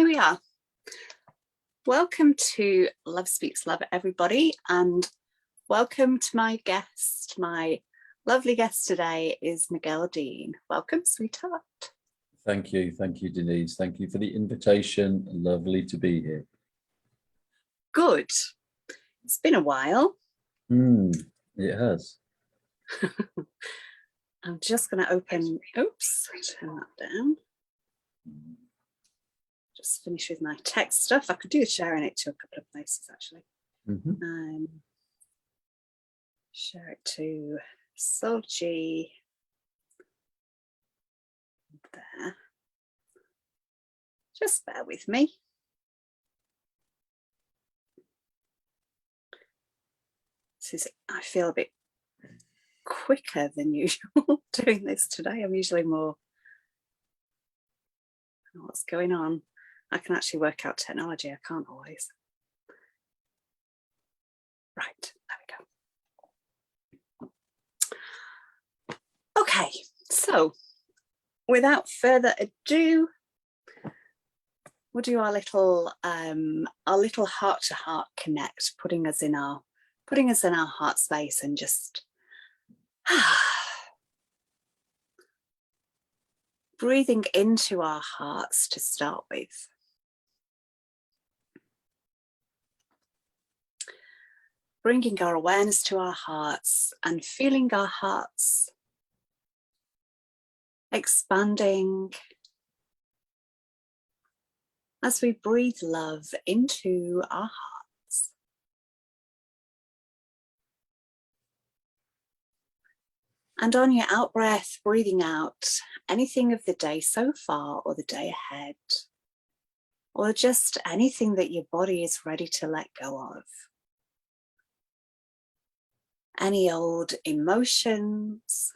Here we are. Welcome to Love Speaks Love, everybody, and welcome to my guest. My lovely guest today is Miguel Dean. Welcome, sweetheart. Thank you, Denise. Thank you for the invitation. Lovely to be here. Good. It's been a while. It has. I'm just going to open, oops, turn that down. Just finish with my text stuff. I could do sharing it to a couple of places actually. Share it to Solji. There. Just bear with me. I feel a bit quicker than usual doing this today. I'm usually more, I don't know what's going on. I can actually work out technology. I can't always. Right, there we go. Okay, so without further ado, we'll do our little heart-to-heart connect, putting us in our heart space and just breathing into our hearts to start with. Bringing our awareness to our hearts and feeling our hearts expanding as we breathe love into our hearts. And on your out breath, breathing out anything of the day so far or the day ahead, or just anything that your body is ready to let go of. Any old emotions,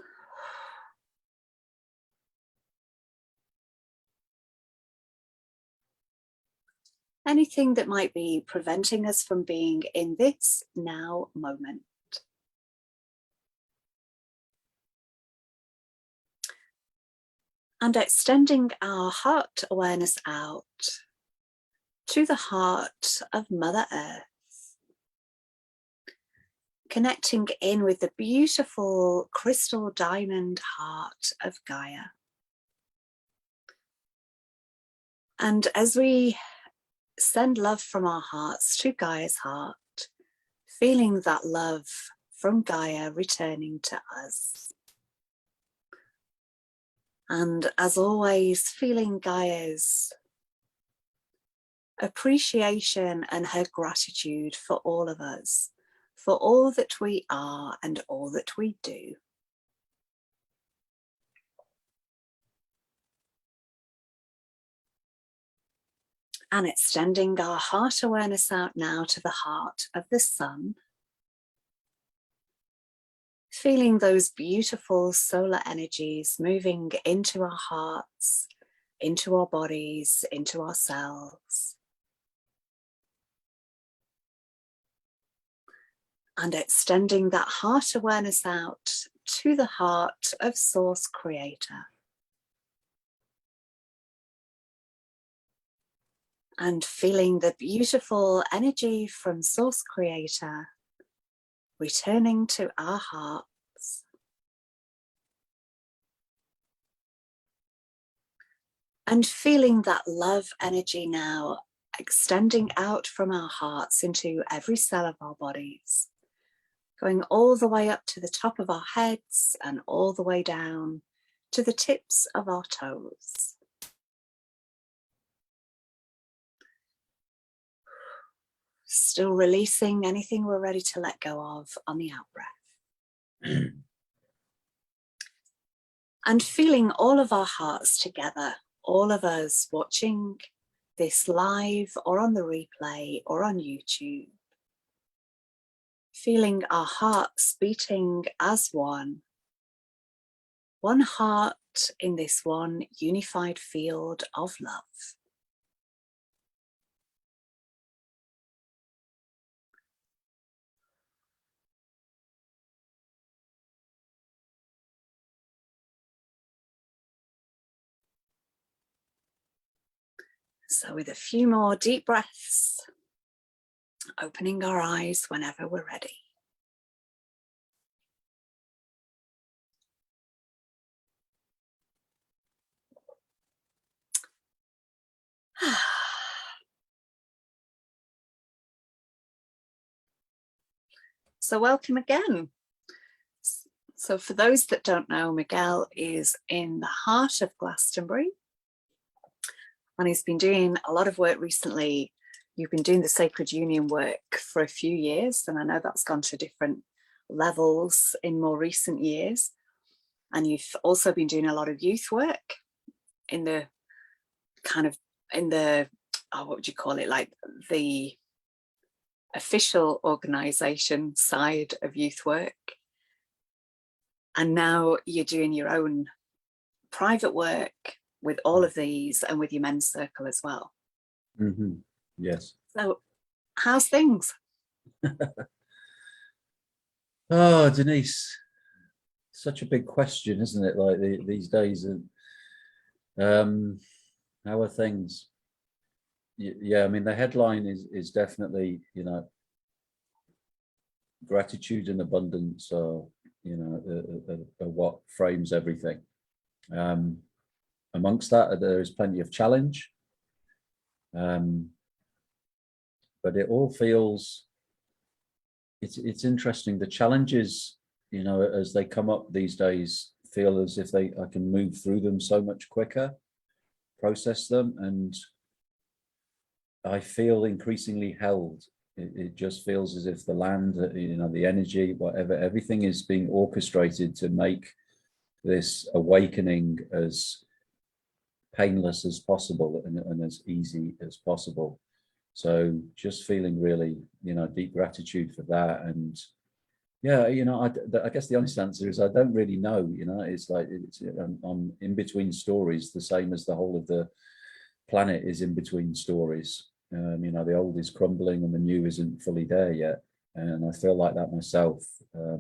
anything that might be preventing us from being in this now moment. And extending our heart awareness out to the heart of Mother Earth. Connecting in with the beautiful crystal diamond heart of Gaia. And as we send love from our hearts to Gaia's heart, feeling that love from Gaia returning to us. And as always, feeling Gaia's appreciation and her gratitude for all of us, for all that we are and all that we do. And extending our heart awareness out now to the heart of the sun. Feeling those beautiful solar energies moving into our hearts, into our bodies, into our cells. And extending that heart awareness out to the heart of Source Creator. And feeling the beautiful energy from Source Creator returning to our hearts. And feeling that love energy now extending out from our hearts into every cell of our bodies. Going all the way up to the top of our heads and all the way down to the tips of our toes. Still releasing anything we're ready to let go of on the out breath. And feeling all of our hearts together, all of us watching this live or on the replay or on YouTube. Feeling our hearts beating as one heart in this one unified field of love. So with a few more deep breaths, opening our eyes whenever we're ready. So welcome again. So for those that don't know, Miguel is in the heart of Glastonbury, and he's been doing a lot of work recently. You've been doing the Sacred Union work for a few years, and I know that's gone to different levels in more recent years. And you've also been doing a lot of youth work in the what would you call it, like the official organization side of youth work. And now you're doing your own private work with all of these and with your men's circle as well. Mm-hmm. Yes. So how's things? Oh, Denise, such a big question, isn't it? Like these days, how are things? Yeah, I mean, the headline is definitely, gratitude and abundance are, what frames everything. Amongst that, there is plenty of challenge, but it all feels. It's interesting. The challenges, as they come up these days, feel as if I can move through them so much quicker, process them, and I feel increasingly held. It just feels as if the land, the energy, whatever, everything is being orchestrated to make this awakening as painless as possible and as easy as possible. So just feeling really, deep gratitude for that. And yeah, I guess the honest answer is I don't really know. It's like I'm in between stories, the same as the whole of the planet is in between stories. The old is crumbling and the new isn't fully there yet, and I feel like that myself. A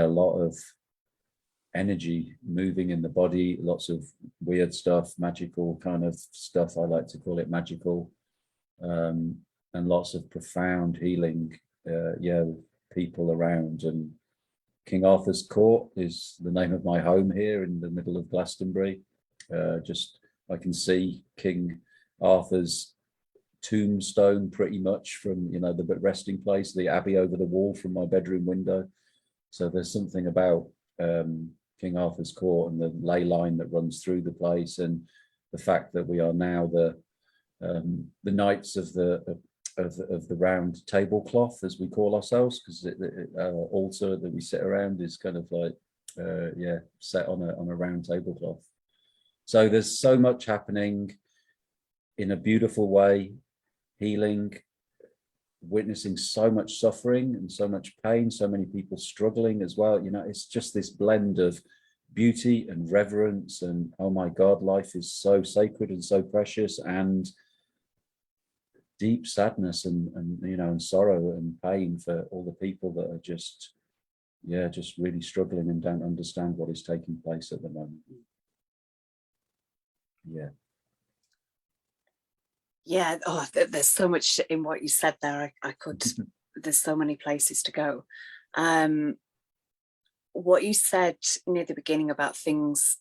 lot of energy moving in the body, lots of weird stuff, magical kind of stuff. I like to call it magical. And lots of profound healing, people around. And King Arthur's Court is the name of my home here in the middle of Glastonbury. I can see King Arthur's tombstone pretty much from the resting place, the abbey over the wall from my bedroom window. So there's something about King Arthur's Court and the ley line that runs through the place, and the fact that we are now the knights of the round tablecloth, as we call ourselves, because our altar that we sit around is kind of like set on a round tablecloth. So there's so much happening in a beautiful way, healing, witnessing so much suffering and so much pain, so many people struggling as well. It's just this blend of beauty and reverence and, oh my God, life is so sacred and so precious, and deep sadness and sorrow and pain for all the people that are just really struggling and don't understand what is taking place at the moment. There's so much in what you said there. I could there's so many places to go. What you said near the beginning about things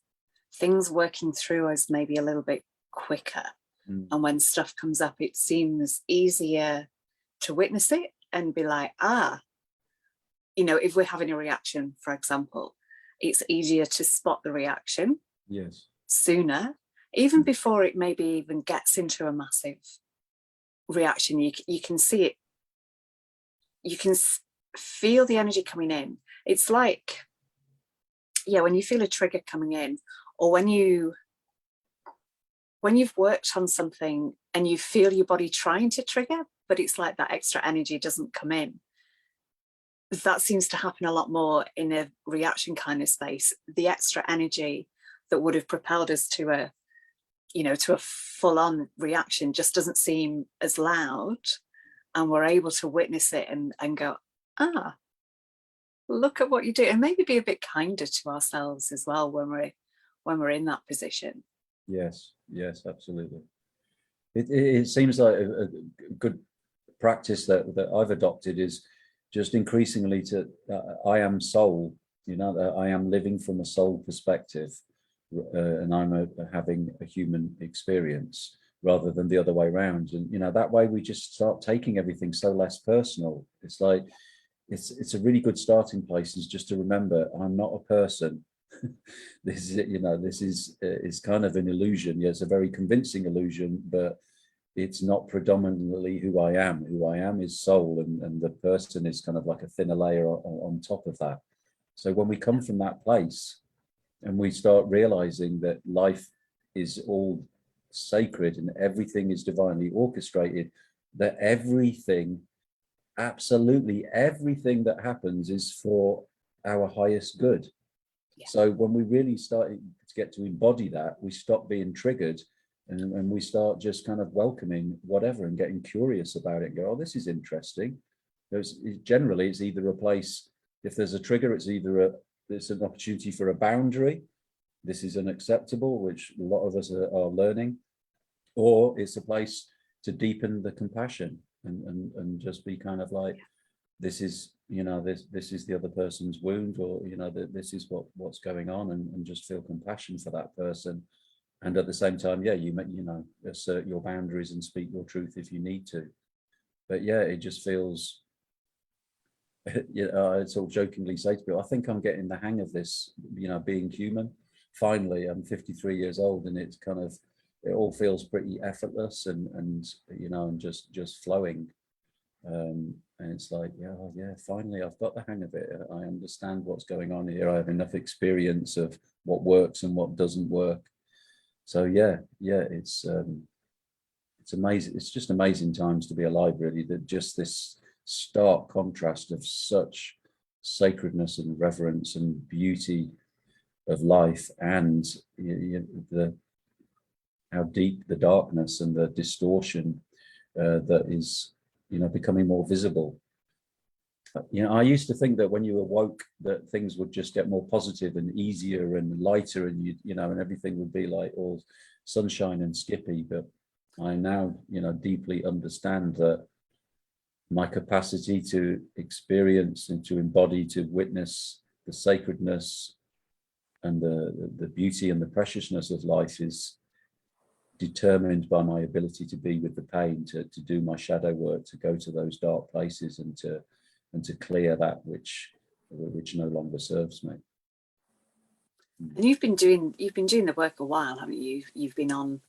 working through us maybe a little bit quicker. And when stuff comes up, it seems easier to witness it and be like, if we're having a reaction, for example, it's easier to spot the reaction sooner, even before it maybe even gets into a massive reaction. You can see it, you can feel the energy coming in. It's like, when you feel a trigger coming in, or when you've worked on something and you feel your body trying to trigger, but it's like that extra energy doesn't come in. That seems to happen a lot more in a reaction kind of space. The extra energy that would have propelled us to a full-on reaction just doesn't seem as loud, and we're able to witness it and go, look at what you do, and maybe be a bit kinder to ourselves as well when we're in that position. Yes, absolutely. It seems like a good practice that I've adopted is just increasingly to I am soul, that I am living from a soul perspective, and I'm having a human experience rather than the other way around. And that way we just start taking everything so less personal. It's like it's a really good starting place, is just to remember I'm not a person. This is this is kind of an illusion. Yeah, it's a very convincing illusion, but it's not predominantly who I am. Who I am is soul, and the person is kind of like a thinner layer on top of that. So when we come from that place and we start realizing that life is all sacred and everything is divinely orchestrated, that everything, absolutely everything that happens is for our highest good. Yeah. So when we really start to get to embody that, we stop being triggered, and we start just kind of welcoming whatever and getting curious about it and go, oh, this is interesting. Generally, it's either a place, if there's a trigger, it's an opportunity for a boundary. This is unacceptable, which a lot of us are learning, or it's a place to deepen the compassion and just be kind of like, this is this is the other person's wound, or this is what's going on, and just feel compassion for that person. And at the same time, you assert your boundaries and speak your truth if you need to. But yeah, it just feels, I sort of jokingly say to people, I think I'm getting the hang of this, being human. Finally, I'm 53 years old, and it's kind of, it all feels pretty effortless and just flowing. And it's like, finally I've got the hang of it. I understand what's going on here. I have enough experience of what works and what doesn't work. So it's amazing. It's just amazing times to be alive, really. That just this stark contrast of such sacredness and reverence and beauty of life, and how deep the darkness and the distortion that is becoming more visible. I used to think that when you awoke, that things would just get more positive and easier and lighter, and and everything would be like all sunshine and skippy. But I now, deeply understand that my capacity to experience and to embody, to witness the sacredness and the beauty and the preciousness of life is determined by my ability to be with the pain, to do my shadow work, to go to those dark places, and to clear that which no longer serves me. And you've been doing the work a while, haven't you? You've been on,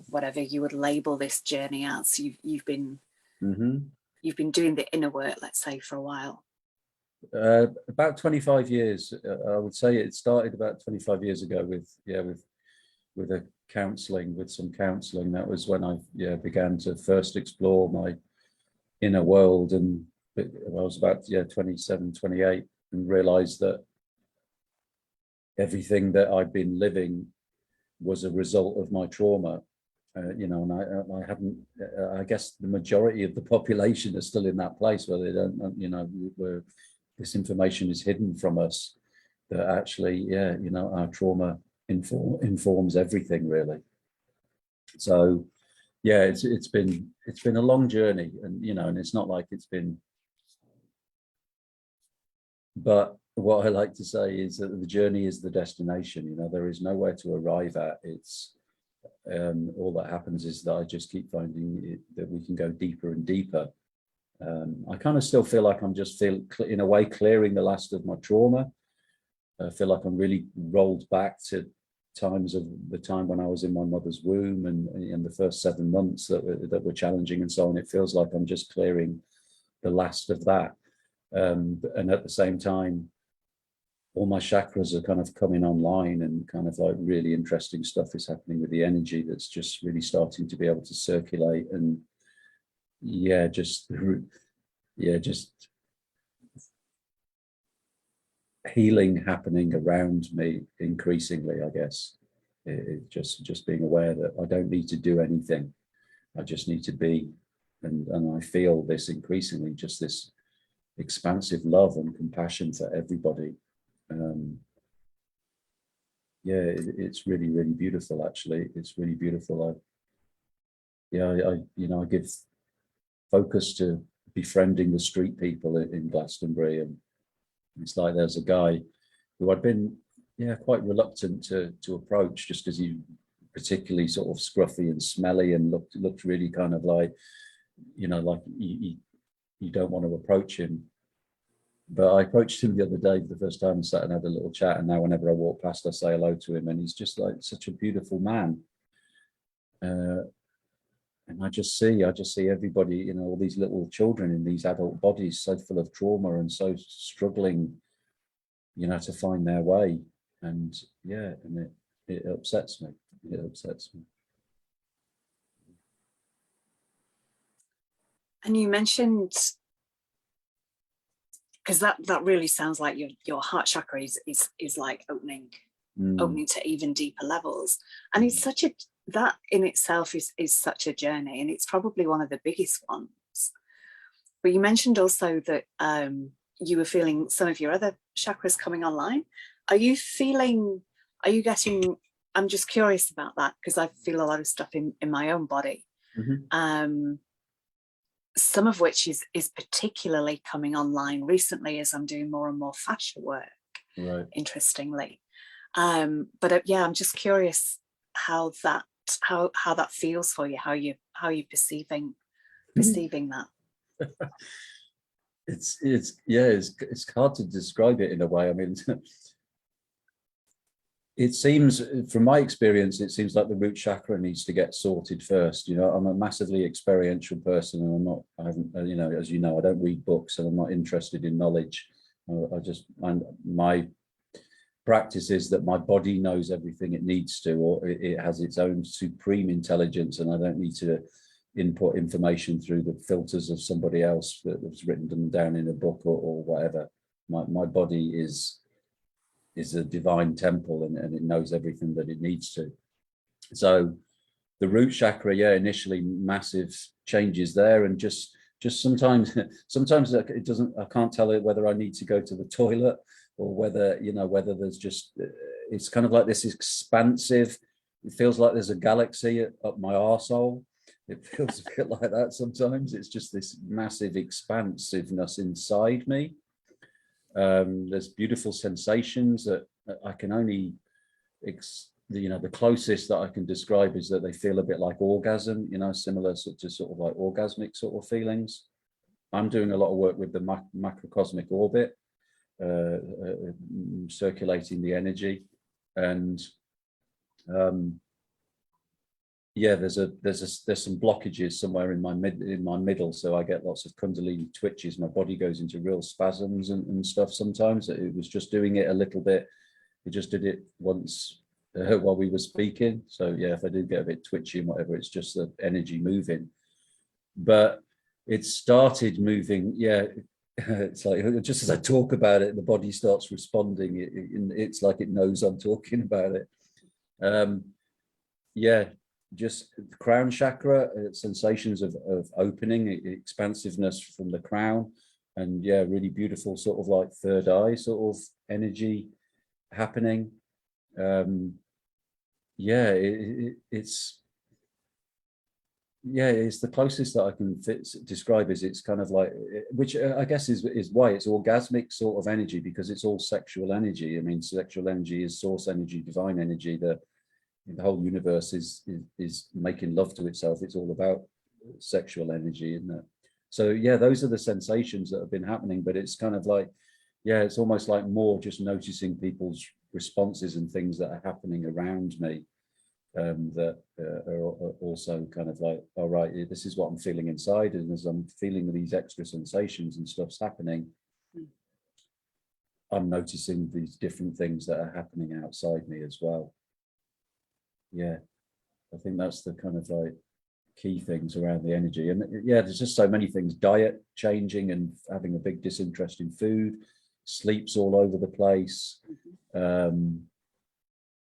whatever you would label this journey as. You've been doing the inner work, let's say, for a while. About 25 years. I would say it started about 25 years ago with some counseling. That was when I began to first explore my inner world, and I was about 27, 28, and realized that everything that I'd been living was a result of my trauma. And I haven't, I guess the majority of the population are still in that place where they don't, where this information is hidden from us, that actually, our trauma informs everything, really. So it's been a long journey, and and it's not like it's been, but what I like to say is that the journey is the destination. There is nowhere to arrive at. It's all that happens is that I just keep finding that we can go deeper and deeper. I kind of still feel like I'm just in a way clearing the last of my trauma. I feel like I'm really rolled back to times of the time when I was in my mother's womb, and the first 7 months that were challenging and so on. It feels like I'm just clearing the last of that. And at the same time, all my chakras are kind of coming online, and kind of like really interesting stuff is happening with the energy that's just really starting to be able to circulate. And just healing happening around me increasingly, I guess. Just being aware that I don't need to do anything. I just need to be. And I feel this increasingly, just this expansive love and compassion for everybody. It's really, really beautiful, actually. It's really beautiful. yeah, I give focus to befriending the street people in Glastonbury, and it's like there's a guy who I'd been quite reluctant to approach, just because he particularly sort of scruffy and smelly and looked really kind of like, like you don't want to approach him. But I approached him the other day for the first time and sat and had a little chat, and now whenever I walk past I say hello to him, and he's just like such a beautiful man. And I just see everybody, all these little children in these adult bodies, so full of trauma and so struggling, to find their way. And and it upsets me. It upsets me. And you mentioned, because that really sounds like your heart chakra is like opening to even deeper levels. And it's that in itself is such a journey, and it's probably one of the biggest ones. But you mentioned also that you were feeling some of your other chakras coming online. Are you getting, I'm just curious about that, because I feel a lot of stuff in my own body. Some of which is particularly coming online recently as I'm doing more and more fascia work, right. Interestingly. But I'm just curious how that feels for you, how you perceiving that. It's hard to describe it in a way. I mean, it seems, from my experience, it seems like the root chakra needs to get sorted first. I'm a massively experiential person, and I haven't, as you know, I don't read books, and I'm not interested in knowledge. My practice is that my body knows everything it needs to, or it has its own supreme intelligence, and I don't need to input information through the filters of somebody else that was written them down in a book or whatever. My body is a divine temple, and it knows everything that it needs to. So the root chakra, initially massive changes there, and just sometimes it doesn't, I can't tell it whether I need to go to the toilet, or whether there's just, it's kind of like this expansive, it feels like there's a galaxy up my arsehole. It feels a bit like that sometimes. It's just this massive expansiveness inside me. There's beautiful sensations that I can only, the closest that I can describe is that they feel a bit like orgasm, similar to sort of like orgasmic sort of feelings. I'm doing a lot of work with the macrocosmic orbit, circulating the energy, and there's some blockages somewhere in my middle, so I get lots of kundalini twitches. My body goes into real spasms and stuff sometimes. It was just doing it a little bit. It just did it once while we were speaking. So if I do get a bit twitchy and whatever, it's just the energy moving. But it started moving. It's like just as I talk about it, the body starts responding. It's like it knows I'm talking about it. Just the crown chakra, sensations of opening, expansiveness from the crown, and really beautiful sort of like third eye sort of energy happening. It's the closest that I can describe. Is it's kind of like, which I guess is why it's orgasmic sort of energy, because it's all sexual energy. I mean, sexual energy is source energy, divine energy. The whole universe is making love to itself. It's all about sexual energy, isn't it? So those are the sensations that have been happening. But it's kind of like, it's almost like more just noticing people's responses and things that are happening around me, that are also kind of like, all right, this is what I'm feeling inside, and as I'm feeling these extra sensations and stuff's happening, I'm noticing these different things that are happening outside me as well. I think that's the kind of like key things around the energy. And there's just so many things: diet changing and having a big disinterest in food, sleeps all over the place,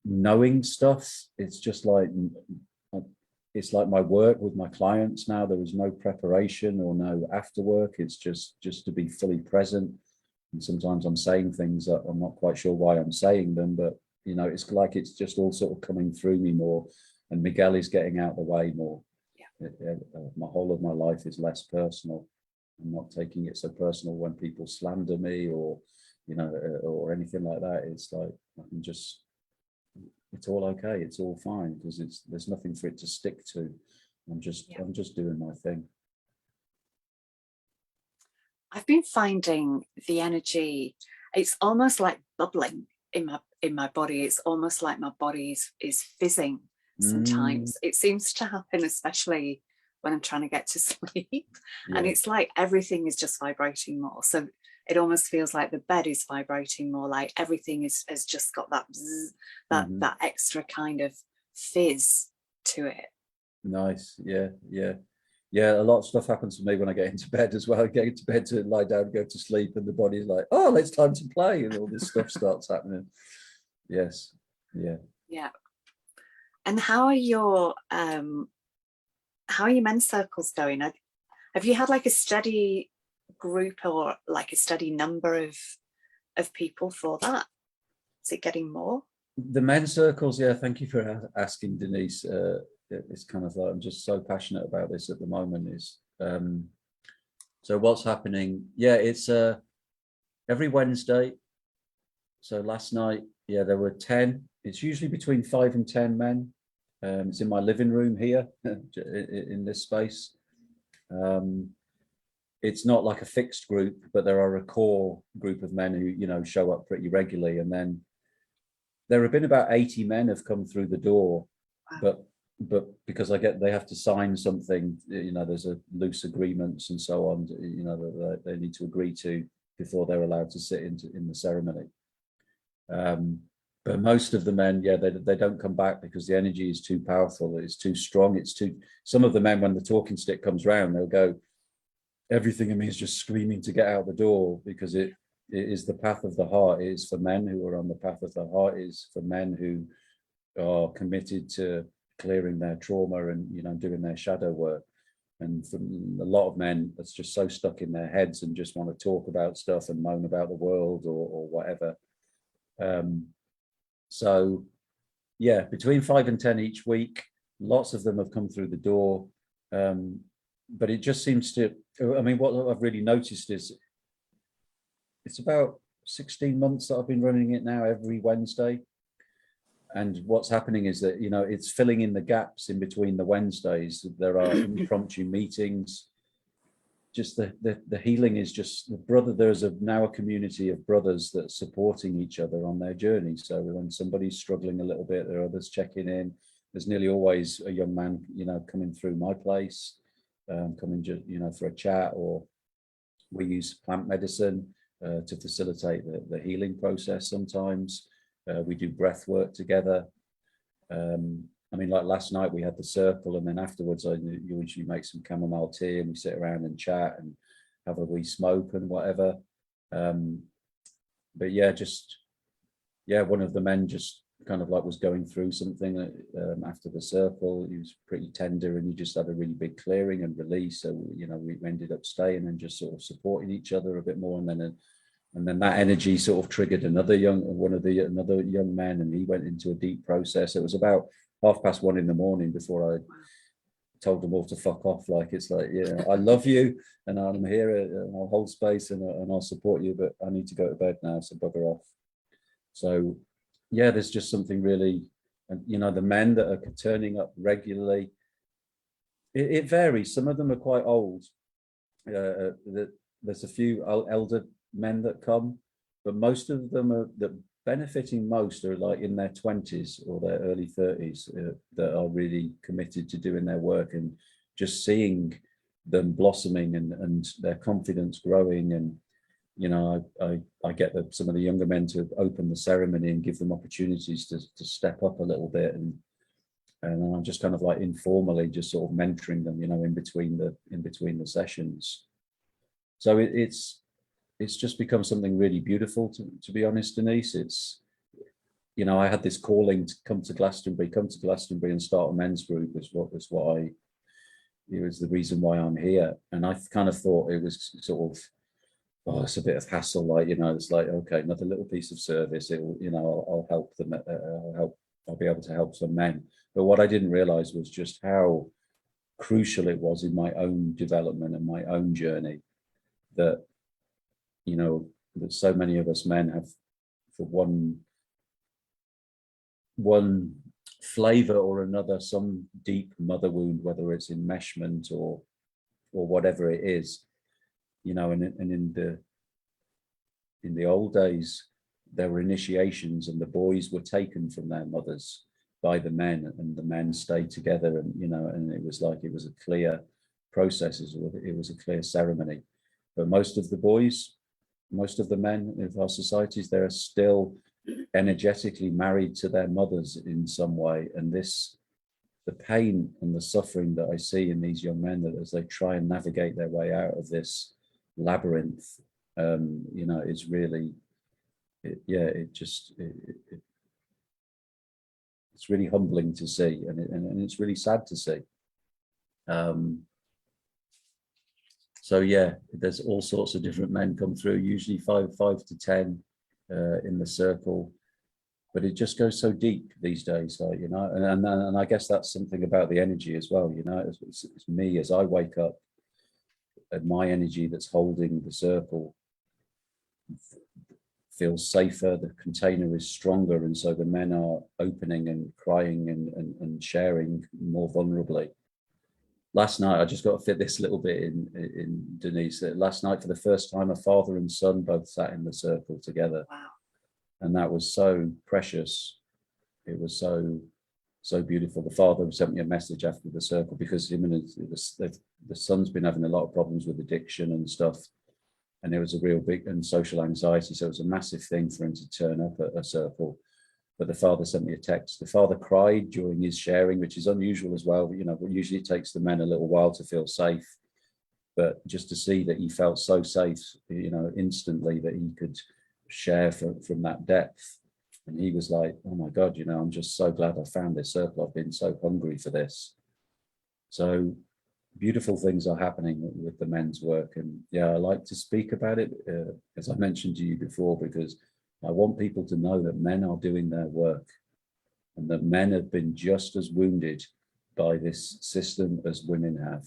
knowing stuff. It's just like, it's like my work with my clients now. There is no preparation or no after work. It's just to be fully present. And sometimes I'm saying things that I'm not quite sure why I'm saying them, but it's just all sort of coming through me more, and Miguel is getting out of the way more. whole of my life is less personal. I'm not taking it so personal when people slander me or, you know, or anything like that. It's like, I can just, it's all okay. It's all fine because there's nothing for it to stick to. I'm just doing my thing. I've been finding the energy, it's almost like bubbling in my body. It's almost like my body is fizzing sometimes. It seems to happen, especially when I'm trying to get to sleep. And it's like everything is just vibrating more. So it almost feels like the bed is vibrating more, like everything has just got that bzz, that extra kind of fizz to it. Nice. Yeah, a lot of stuff happens to me when I get into bed as well. I get into bed to lie down, go to sleep, and the body's like, oh, it's time to play, and all this stuff starts happening. Yes. Yeah. And how are your men's circles going? Have you had like a steady group or like a steady number of people for that? Is it getting more? The men's circles, yeah, thank you for asking, Denise. It's kind of like, I'm just so passionate about this at the moment. Is so what's happening? Yeah, it's every Wednesday. So last night, yeah, there were 10. It's usually between 5 and 10 men. It's in my living room here in this space. It's not like a fixed group, but there are a core group of men who, you know, show up pretty regularly. And then there have been about 80 men have come through the door. Wow. But because they have to sign something, you know, there's a loose agreements and so on, you know, that they need to agree to before they're allowed to sit in the ceremony. But most of the men, yeah, they don't come back because the energy is too powerful. It's too strong. Some of the men, when the talking stick comes round, they'll go, everything in me is just screaming to get out the door, because it is the path of the heart. It is for men who are on the path of the heart. It is for men who are committed to clearing their trauma and, you know, doing their shadow work. And for a lot of men, that's just so stuck in their heads and just want to talk about stuff and moan about the world or whatever. So yeah, between 5 and 10 each week. Lots of them have come through the door. But it just seems to, I mean, what I've really noticed is it's about 16 months that I've been running it now every Wednesday. And what's happening is that, you know, it's filling in the gaps in between the Wednesdays. There are impromptu meetings. Just the healing is just there's now a community of brothers that are supporting each other on their journey. So when somebody's struggling a little bit, there are others checking in. There's nearly always a young man, you know, coming through my place, coming just, you know, for a chat, or we use plant medicine to facilitate the healing process sometimes. We do breath work together. I mean, like last night we had the circle, and then afterwards you usually make some chamomile tea and we sit around and chat and have a wee smoke and whatever. But yeah, one of the men just kind of like was going through something after the circle. He was pretty tender and he just had a really big clearing and release. So, you know, we ended up staying and just sort of supporting each other a bit more. And then that energy sort of triggered another young man, and he went into a deep process. It was about 1:30 in the morning before I told them all to fuck off. Like, it's like, yeah, I love you and I'm here and I'll hold space and I'll support you, but I need to go to bed now, so bugger off. So yeah, there's just something really, and you know, the men that are turning up regularly, it varies. Some of them are quite old. There's a few elder men that come, but most of them are benefiting most are like in their 20s or their early 30s that are really committed to doing their work, and just seeing them blossoming and their confidence growing. And you know, I get some of the younger men to open the ceremony and give them opportunities to step up a little bit, and I'm just kind of like informally just sort of mentoring them, you know, in between the sessions. So it's just become something really beautiful, to be honest, Denise. It's, you know, I had this calling to come to Glastonbury and start a men's group, it was the reason why I'm here. And I kind of thought it was sort of, oh, it's a bit of hassle, like, you know, it's like, okay, another little piece of service. It will, you know, I'll help them. I'll be able to help some men. But what I didn't realize was just how crucial it was in my own development and my own journey, that, you know, that so many of us men have, for one flavor or another, some deep mother wound, whether it's enmeshment or whatever it is, you know. And in the old days, there were initiations, and the boys were taken from their mothers by the men, and the men stayed together, and, you know, and it was like, it was a clear process, it was a clear ceremony. But most of the boys, most of the men of our societies, they're still energetically married to their mothers in some way. And the pain and the suffering that I see in these young men, that as they try and navigate their way out of this labyrinth, you know, is really, it's really humbling to see, and it's really sad to see. So yeah, there's all sorts of different men come through, usually five to 10 in the circle, but it just goes so deep these days, like, you know, and I guess that's something about the energy as well, you know. It's me, as I wake up, and my energy that's holding the circle feels safer, the container is stronger, and so the men are opening and crying and sharing more vulnerably. Last night, I just got to fit this little bit in Denise, that last night, for the first time, a father and son both sat in the circle together. Wow. And that was so precious. It was so beautiful. The father sent me a message after the circle, because him and the son's been having a lot of problems with addiction and stuff, and it was a real big, and social anxiety, so it was a massive thing for him to turn up at a circle. But the father sent me a text. The father cried during his sharing, which is unusual as well. You know, usually it takes the men a little while to feel safe, but just to see that he felt so safe, you know, instantly, that he could share from that depth. And he was like, oh my God, you know, I'm just so glad I found this circle. I've been so hungry for this. So beautiful things are happening with the men's work. And yeah, I like to speak about it, as I mentioned to you before, because I want people to know that men are doing their work, and that men have been just as wounded by this system as women have.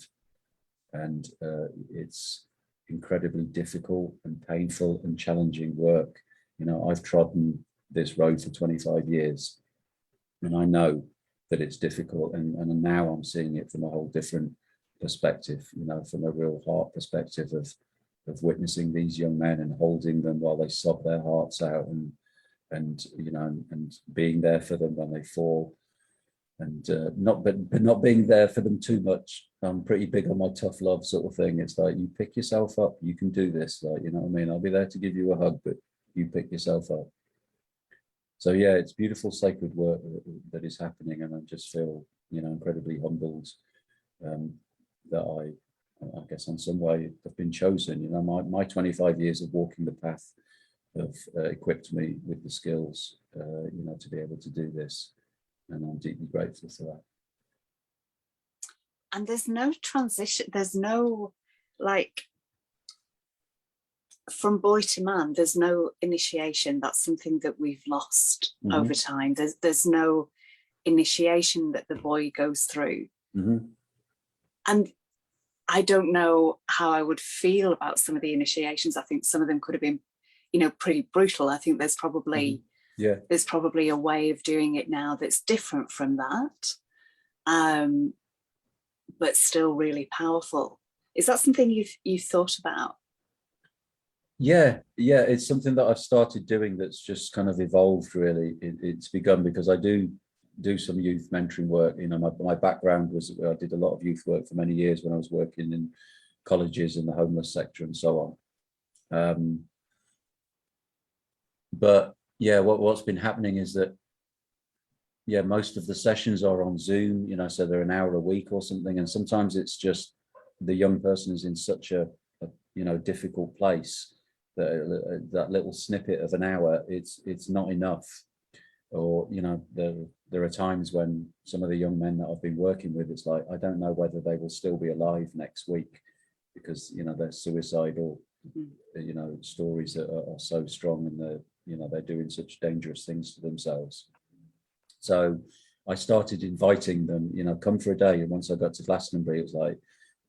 And it's incredibly difficult and painful and challenging work. You know, I've trodden this road for 25 years, and I know that it's difficult. And now I'm seeing it from a whole different perspective, you know, from a real heart perspective of witnessing these young men and holding them while they sob their hearts out, and you know, and being there for them when they fall, and not being there for them too much. I'm pretty big on my tough love sort of thing. It's like, you pick yourself up, you can do this, like, you know what I mean? I'll be there to give you a hug, but you pick yourself up. So yeah, it's beautiful sacred work that is happening, and I just feel, you know, incredibly humbled that I guess in some way have been chosen. You know, my 25 years of walking the path have equipped me with the skills, you know, to be able to do this, and I'm deeply grateful for that. And there's no transition, there's no, like, from boy to man, there's no initiation. That's something that we've lost over time. There's no initiation that the boy goes through. And I don't know how I would feel about some of the initiations. I think some of them could have been, you know, pretty brutal. I think there's probably there's probably a way of doing it now that's different from that, but still really powerful. Is that something you've thought about? Yeah, it's something that I've started doing that's just kind of evolved, really. It's begun because I do some youth mentoring work. You know, my background was, I did a lot of youth work for many years when I was working in colleges and the homeless sector and so on. But yeah, what's been happening is that, yeah, most of the sessions are on Zoom, you know, so they're an hour a week or something. And sometimes it's just the young person is in such a you know, difficult place that that little snippet of an hour, it's not enough. Or, you know, there are times when some of the young men that I've been working with, it's like, I don't know whether they will still be alive next week, because, you know, they're suicidal, you know, stories that are so strong, and they're, you know, they're doing such dangerous things to themselves. So I started inviting them, come for a day. And once I got to Glastonbury, it was like,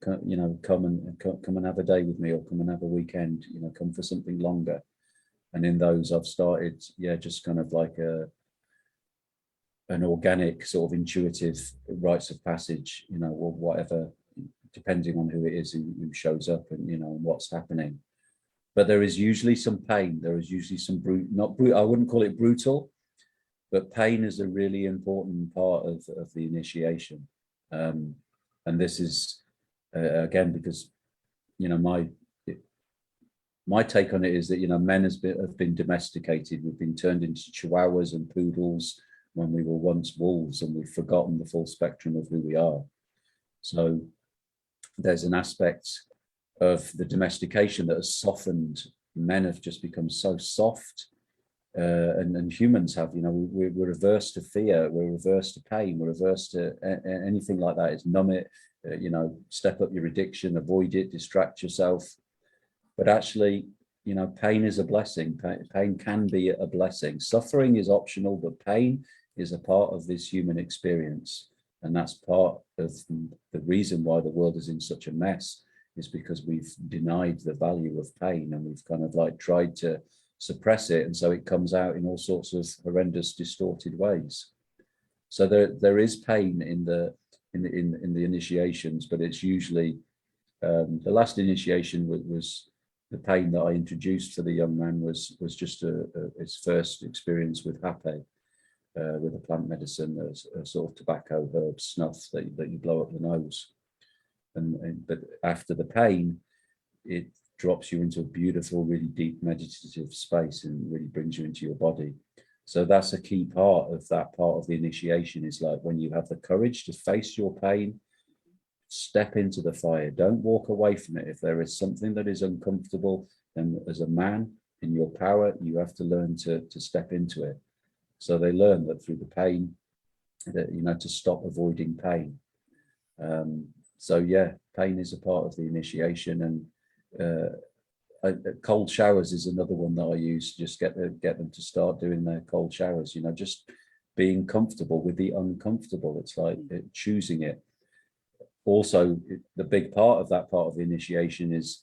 come and have a day with me, or come and have a weekend, come for something longer. And in those, I've started, just kind of like an organic sort of intuitive rites of passage, or whatever, depending on who it is who shows up and, and what's happening. But there is usually some pain. There is usually some I wouldn't call it brutal, but pain is a really important part of the initiation. And this is, again, because, my take on it is that, men have been domesticated. We've been turned into chihuahuas and poodles when we were once wolves, and we've forgotten the full spectrum of who we are. So there's an aspect of the domestication that has softened. Men have just become so soft, and humans have, we're averse to fear, we're averse to pain, we're averse to anything like that. It's numb it, step up your addiction, avoid it, distract yourself. But actually, pain is a blessing. Pain can be a blessing. Suffering is optional, but pain is a part of this human experience. And that's part of the reason why the world is in such a mess, is because we've denied the value of pain, and we've kind of like tried to suppress it. And so it comes out in all sorts of horrendous, distorted ways. So there is pain in the initiations, but it's usually, the last initiation was the pain that I introduced for the young man was just his first experience with hape, with a plant medicine, a sort of tobacco, herb, snuff that you blow up the nose. But after the pain, it drops you into a beautiful, really deep meditative space and really brings you into your body. So that's a key part of that part of the initiation, is like when you have the courage to face your pain, step into the fire. Don't walk away from it. If there is something that is uncomfortable, then as a man in your power, you have to learn to step into it. So they learn that through the pain, that, to stop avoiding pain. So yeah, pain is a part of the initiation, and cold showers is another one that I use. Just get them to start doing their cold showers. Just being comfortable with the uncomfortable. It's like choosing it. Also, the big part of that part of the initiation is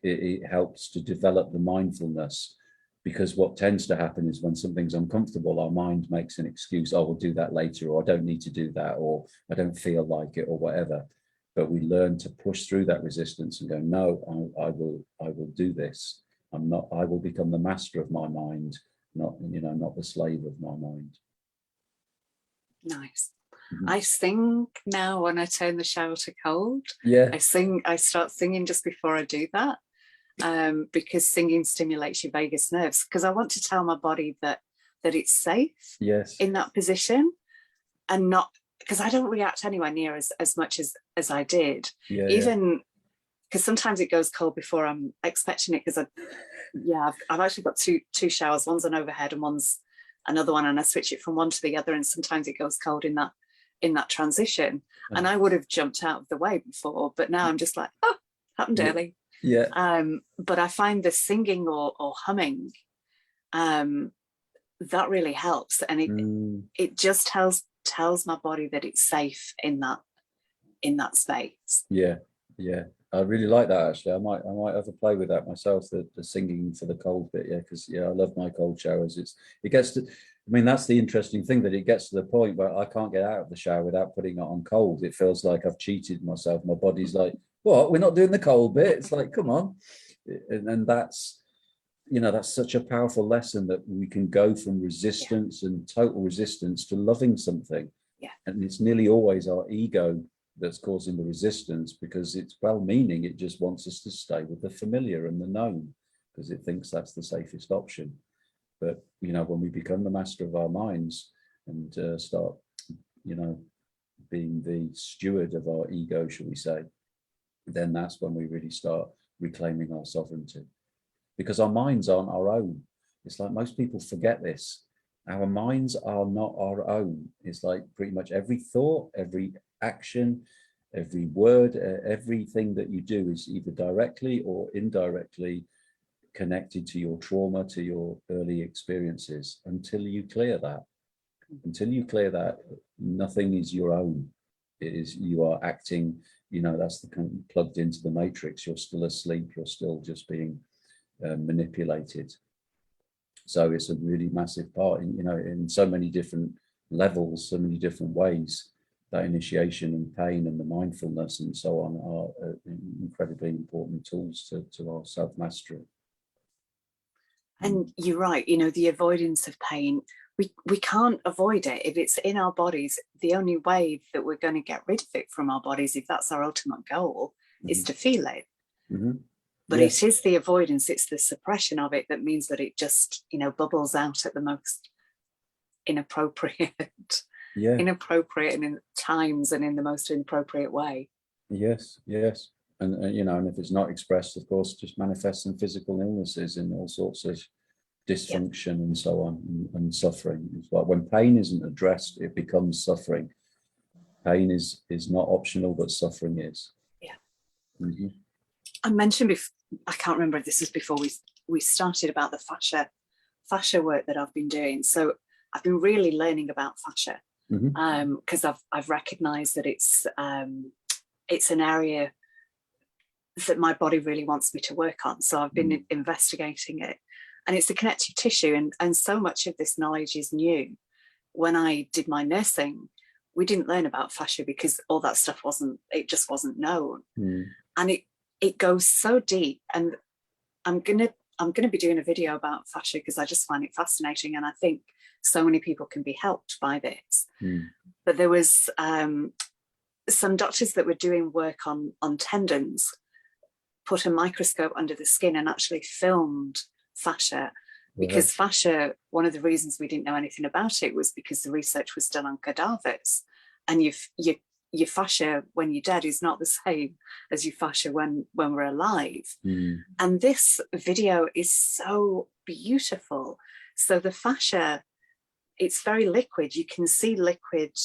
it helps to develop the mindfulness, because what tends to happen is when something's uncomfortable, our mind makes an excuse. Oh, we'll do that later, or I don't need to do that, or I don't feel like it, or whatever. But we learn to push through that resistance and go, no, I will do this. I will become the master of my mind, not the slave of my mind. Nice. I sing now when I turn the shower to cold. Yeah. I start singing just before I do that, because singing stimulates your vagus nerves, because I want to tell my body that it's safe. Yes. In that position, and not, because I don't react anywhere near as much as I did. Yeah. Even because sometimes it goes cold before I'm expecting it, because I've actually got two showers. One's an overhead and one's another one, and I switch it from one to the other, and sometimes it goes cold in that transition. And I would have jumped out of the way before, but now I'm just like, oh, happened early. Yeah. But I find the singing or humming, that really helps, and it just tells my body that it's safe in that space. Yeah. I really like that, actually. I might have a play with that myself, the singing for the cold bit. Because I love my cold showers. It gets to, that's the interesting thing, that it gets to the point where I can't get out of the shower without putting it on cold. It feels like I've cheated myself. My body's like, what? We're not doing the cold bit. It's like, come on. And that's, that's such a powerful lesson, that we can go from resistance and total resistance to loving something. Yeah. And it's nearly always our ego that's causing the resistance, because it's well-meaning. It just wants us to stay with the familiar and the known, because it thinks that's the safest option. But when we become the master of our minds and start being the steward of our ego, shall we say, then that's when we really start reclaiming our sovereignty, because our minds aren't our own. It's like most people forget this. Our minds are not our own. It's like pretty much every thought, every action, every word, everything that you do is either directly or indirectly connected to your trauma, to your early experiences. Until you clear that, nothing is your own. It is, you are acting, you know, that's the kind of plugged into the matrix. You're still asleep. You're still just being manipulated. So it's a really massive part, you know, in so many different levels, so many different ways. That initiation and pain and the mindfulness and so on are incredibly important tools to our self-mastery. And you're right, you know, the avoidance of pain, we can't avoid it. If it's in our bodies, the only way that we're going to get rid of it from our bodies, if that's our ultimate goal, is to feel it. But Yes. it is the avoidance, it's the suppression of it that means that it just, you know, bubbles out at the most inappropriate, inappropriate and in times and in the most inappropriate way. Yes, yes. And you know, and if it's not expressed, of course, just manifests in physical illnesses and all sorts of dysfunction and so on, and suffering as well. When pain isn't addressed, it becomes suffering. Pain is not optional, but suffering is. Yeah. I mentioned I can't remember if this was before we started about the fascia work that I've been doing. So I've been really learning about fascia because I've recognized that it's an area that my body really wants me to work on. So I've been investigating it, and it's the connective tissue, and so much of this knowledge is new. When I did my nursing, we didn't learn about fascia because all that stuff just wasn't known. And it goes so deep, and I'm gonna be doing a video about fascia because I just find it fascinating, and I think so many people can be helped by this. But there was some doctors that were doing work on tendons, put a microscope under the skin and actually filmed fascia, because fascia, one of the reasons we didn't know anything about it was because the research was done on cadavers, and your fascia when you're dead is not the same as your fascia when we're alive. And this video is so beautiful. So the fascia, it's very liquid. You can see liquid,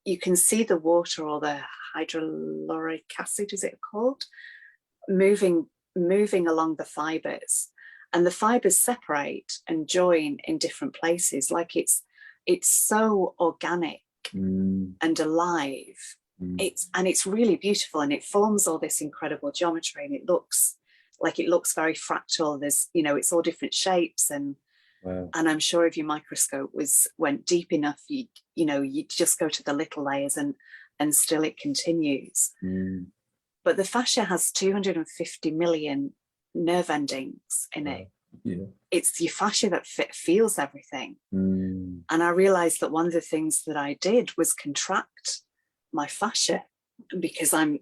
you can see the water, or the hydroloric acid, is it called, moving along the fibers, and the fibers separate and join in different places. Like it's so organic and alive. It's really beautiful, and it forms all this incredible geometry, and it looks very fractal. There's, you know, it's all different shapes, and I'm sure if your microscope went deep enough, you just go to the little layers and still it continues. But the fascia has 250 million nerve endings in it. It's your fascia that feels everything. And I realized that one of the things that I did was contract my fascia, because I'm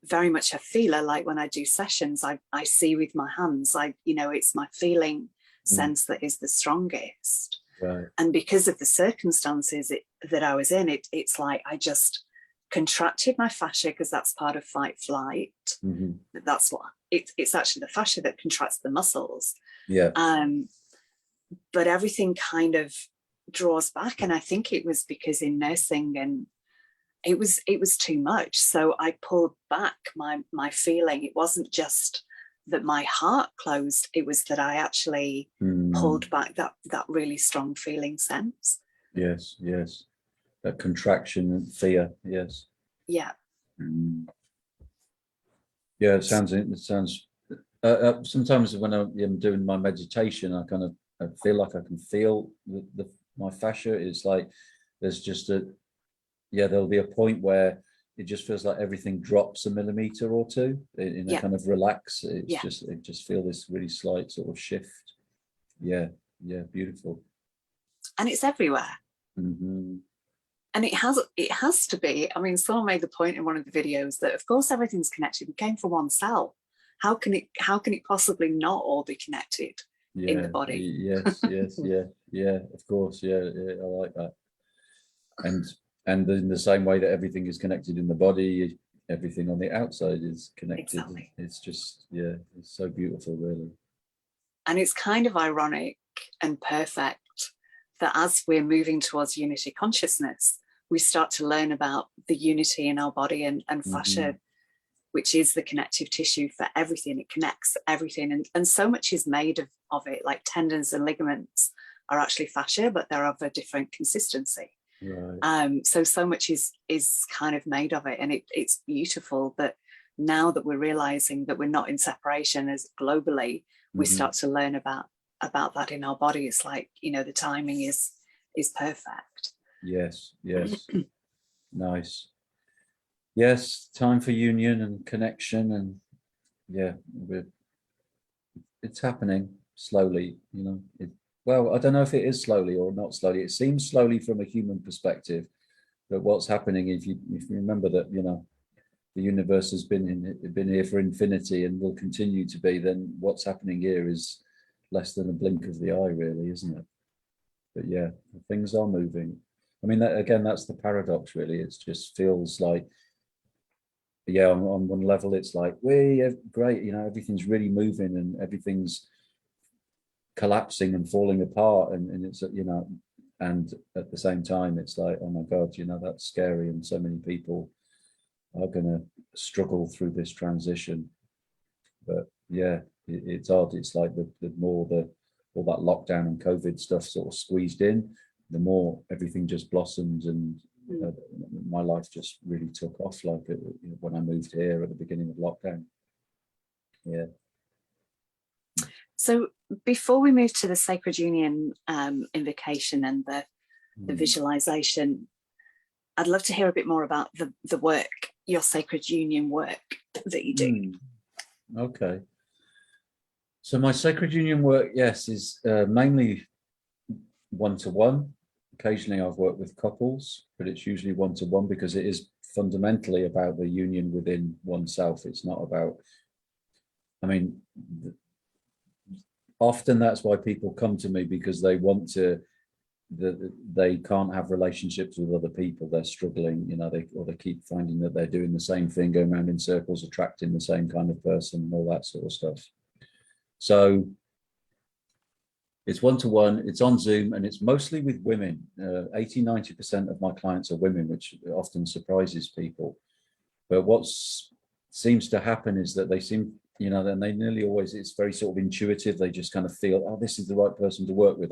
very much a feeler. Like when I do sessions, I see with my hands. It's my feeling sense that is the strongest. And because of the circumstances that I was in, it's like I just contracted my fascia, because that's part of fight flight. That's what it's actually the fascia that contracts the muscles. But everything kind of draws back, and I think it was because in nursing, and it was too much, so I pulled back my feeling. It wasn't just that my heart closed, it was that I actually pulled back that really strong feeling sense. Yes, that contraction and fear. It sounds sometimes when I'm doing my meditation, I feel like I can feel my fascia. It's like there's just there'll be a point where it just feels like everything drops a millimeter or two in a kind of relax. It just feel this really slight sort of shift. Beautiful. And it's everywhere. And it has to be. I mean, someone made the point in one of the videos that of course everything's connected. We came from one cell. How can it possibly not all be connected in the body? Yes, of course. I like that. And in the same way that everything is connected in the body, everything on the outside is connected. Exactly. It's just, it's so beautiful, really. And it's kind of ironic and perfect that as we're moving towards unity consciousness, we start to learn about the unity in our body, and fascia, which is the connective tissue for everything. It connects everything. And so much is made of it, like tendons and ligaments are actually fascia, but they're of a different consistency. Right. So much is kind of made of it, and it's beautiful that now that we're realizing that we're not in separation as globally, we Mm-hmm. start to learn about that in our body. It's like, the timing is perfect. Yes, yes. Nice. Yes, time for union and connection, and yeah, it's happening slowly, well, I don't know if it is slowly or not slowly. It seems slowly from a human perspective, but what's happening, if you remember that, the universe has been here for infinity and will continue to be, then what's happening here is less than a blink of the eye, really, isn't it? But yeah, things are moving. I mean, again, that's the paradox, really. It just feels like, yeah, on one level, it's like, we great, everything's really moving and everything's collapsing and falling apart, and it's, and at the same time, it's like, oh my God, that's scary, and so many people are going to struggle through this transition. But yeah, it's odd. It's like the more all that lockdown and COVID stuff sort of squeezed in, the more everything just blossomed, and my life just really took off. Like when I moved here at the beginning of lockdown. Yeah. So before we move to the Sacred Union invocation and the visualization, I'd love to hear a bit more about the work, your Sacred Union work that you do. Okay. So my Sacred Union work, yes, is mainly one-to-one. Occasionally I've worked with couples, but it's usually one-to-one because it is fundamentally about the union within oneself. It's not about, I mean, often that's why people come to me, because they want to, they can't have relationships with other people. They're struggling, they keep finding that they're doing the same thing, going around in circles, attracting the same kind of person, and all that sort of stuff. So it's one-to-one, it's on Zoom, and it's mostly with women. 80-90% of my clients are women, which often surprises people. But what seems to happen is that they seem, and they nearly always, it's very sort of intuitive. They just kind of feel, oh, this is the right person to work with.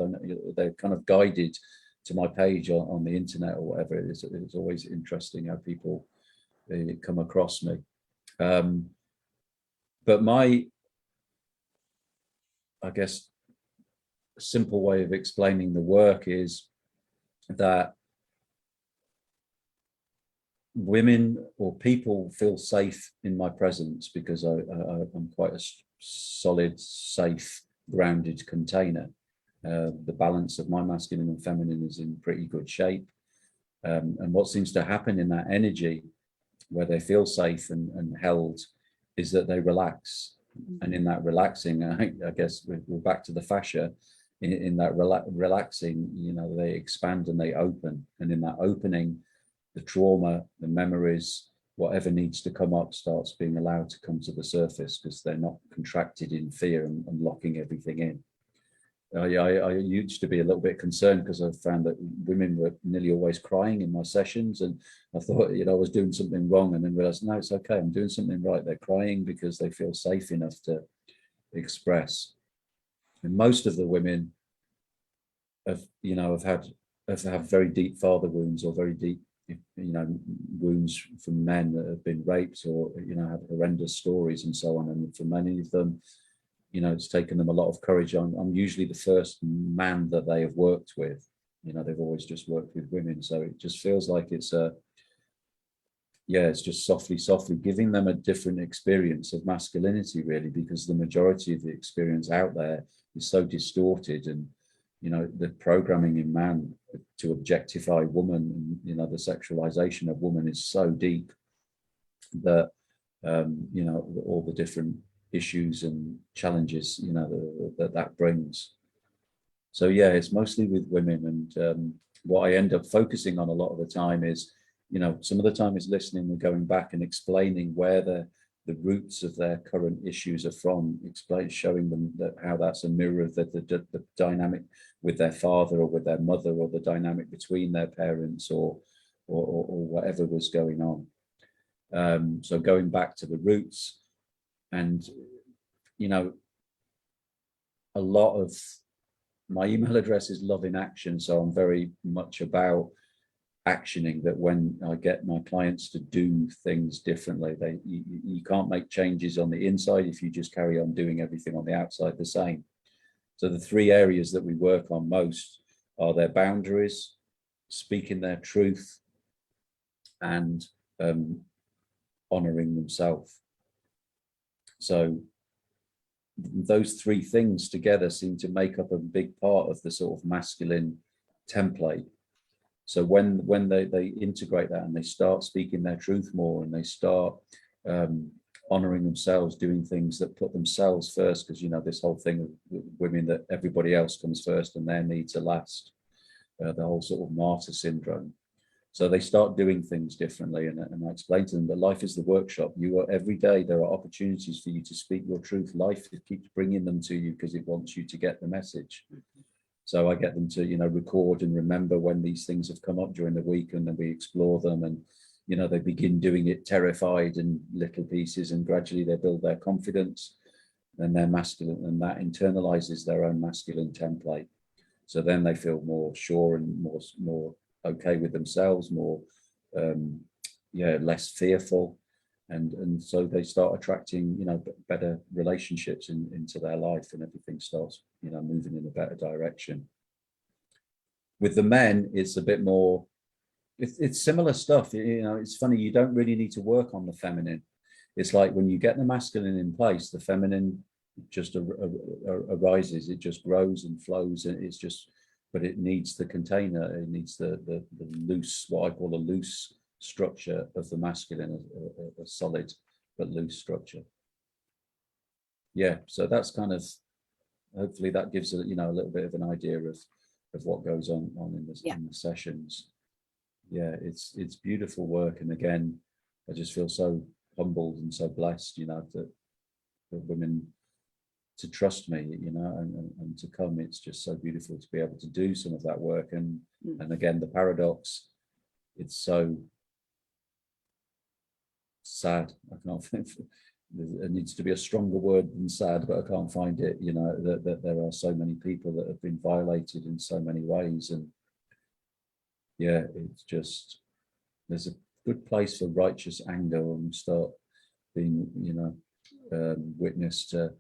They're kind of guided to my page on the internet or whatever. It's always interesting how people come across me. But my, I guess, simple way of explaining the work is that women or people feel safe in my presence because I'm quite a solid, safe, grounded container. The balance of my masculine and feminine is in pretty good shape. And what seems to happen in that energy where they feel safe and held is that they relax. And in that relaxing, I guess we're back to the fascia. In that relaxing, they expand and they open. And in that opening, the trauma, the memories, whatever needs to come up starts being allowed to come to the surface because they're not contracted in fear and locking everything in. I used to be a little bit concerned because I found that women were nearly always crying in my sessions, and I thought, I was doing something wrong, and then realized, no, it's okay, I'm doing something right. They're crying because they feel safe enough to express. And most of the women have had very deep father wounds or very deep, wounds from men that have been raped or, have horrendous stories and so on. And for many of them, it's taken them a lot of courage. I'm usually the first man that they have worked with. They've always just worked with women. So it just feels like it's just softly giving them a different experience of masculinity, really, because the majority of the experience out there is so distorted, and the programming in man to objectify woman, and the sexualization of woman is so deep that all the different issues and challenges that brings. So yeah, it's mostly with women, and what I end up focusing on a lot of the time is, some of the time is listening and going back and explaining where the roots of their current issues are from, showing them how that's a mirror of the dynamic with their father or with their mother, or the dynamic between their parents, or whatever was going on. So going back to the roots, and a lot of my email address is love in action, so I'm very much about actioning that when I get my clients to do things differently, you can't make changes on the inside if you just carry on doing everything on the outside the same. So the three areas that we work on most are their boundaries, speaking their truth, and honoring themselves. So those three things together seem to make up a big part of the sort of masculine template. So when they integrate that and they start speaking their truth more, and they start honoring themselves, doing things that put themselves first, because, you know, this whole thing of women, that everybody else comes first and their needs are last, the whole sort of martyr syndrome. So they start doing things differently, and I explain to them that life is the workshop. You are, every day there are opportunities for you to speak your truth. Life keeps bringing them to you because it wants you to get the message. So I get them to, you know, record and remember when these things have come up during the week, and then we explore them, and, you know, they begin doing it terrified in little pieces, and gradually they build their confidence and their masculine, and that internalizes their own masculine template. So then they feel more sure and more okay with themselves, more less fearful, and so they start attracting, you know, better relationships into their life, and everything starts, you know, moving in a better direction. With the men, it's a bit more, it's similar stuff. You know, it's funny, you don't really need to work on the feminine. It's like when you get the masculine in place, the feminine just arises, it just grows and flows, and it's just, but it needs the container, it needs the loose, what I call a loose structure of the masculine, a solid but loose structure. Yeah, so that's kind of, hopefully that gives a, you know, a little bit of an idea of what goes on in the sessions. Yeah, it's beautiful work, and again, I just feel so humbled and so blessed, you know, that women to trust me, you know, and to come. It's just so beautiful to be able to do some of that work. And again, the paradox, it's so sad. I can't think, there needs to be a stronger word than sad, but I can't find it, you know, that there are so many people that have been violated in so many ways. And yeah, it's just, there's a good place for righteous anger when we start being, you know, witness to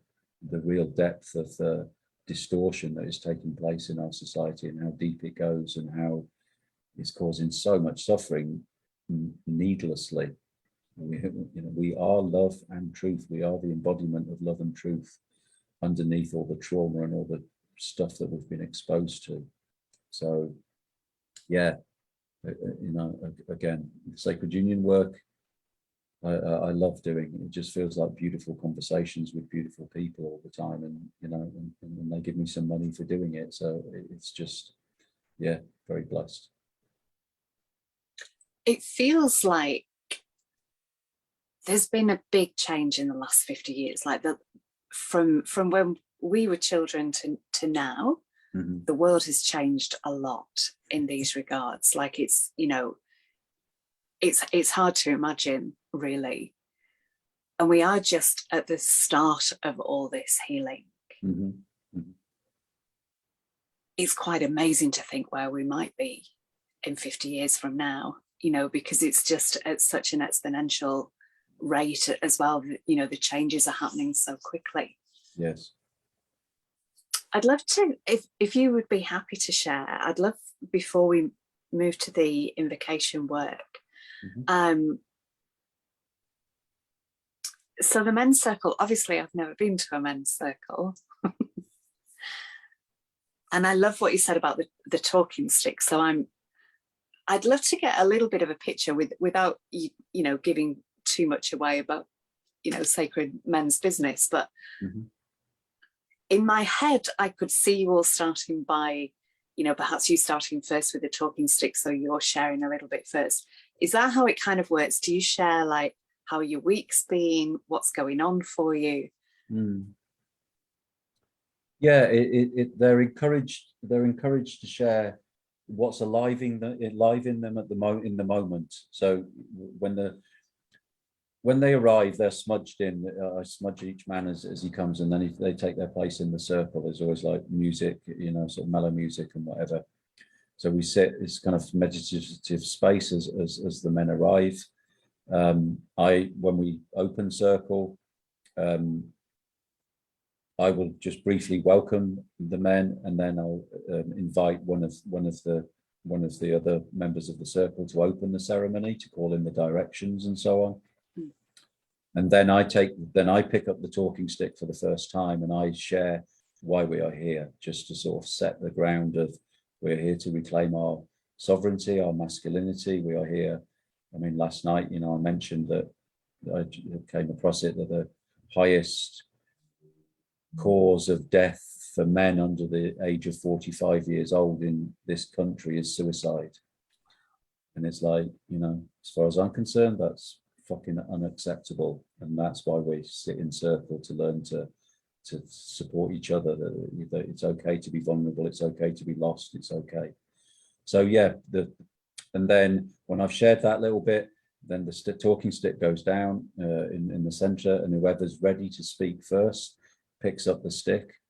the real depth of the distortion that is taking place in our society, and how deep it goes, and how it's causing so much suffering needlessly. We are love and truth. We are the embodiment of love and truth underneath all the trauma and all the stuff that we've been exposed to. So yeah, you know, again, Sacred Union work, I love doing. It just feels like beautiful conversations with beautiful people all the time, and, you know, and they give me some money for doing it. So it's just, yeah, very blessed. It feels like there's been a big change in the last 50 years, like from when we were children to now. Mm-hmm. The world has changed a lot in these regards. Like, it's, you know, it's hard to imagine, really. And we are just at the start of all this healing. Mm-hmm. Mm-hmm. It's quite amazing to think where we might be in 50 years from now, you know, because it's just at such an exponential rate as well. You know, the changes are happening so quickly. Yes. I'd love to, if you would be happy to share, I'd love, before we move to the invocation work, so the men's circle, obviously I've never been to a men's circle. And I love what you said about the talking stick. So I'd love to get a little bit of a picture without, you know, giving too much away about, you know, sacred men's business. But in my head, I could see you all starting by, you know, perhaps you starting first with the talking stick, so you're sharing a little bit first. Is that how it kind of works? Do you share, like, how your week's been, what's going on for you? Yeah, they're encouraged to share what's alive in them at in the moment. So when they arrive, they're smudged in. I smudge each man as he comes, and then they take their place in the circle. There's always like music, you know, sort of mellow music and whatever. So we sit, it's kind of meditative space as the men arrive. When we open circle, I will just briefly welcome the men, and then I'll invite one of the other members of the circle to open the ceremony, to call in the directions and so on. And then I pick up the talking stick for the first time, and I share why we are here, just to sort of set the ground of, we're here to reclaim our sovereignty, our masculinity. We are here. I mean, last night, I mentioned that I came across it, that the highest cause of death for men under the age of 45 years old in this country is suicide. And it's like, as far as I'm concerned, that's fucking unacceptable. And that's why we sit in circle, to learn to support each other, that it's okay to be vulnerable, it's okay to be lost, it's okay. So yeah, and then when I've shared that little bit, then the talking stick goes down in the center, and whoever's ready to speak first picks up the stick,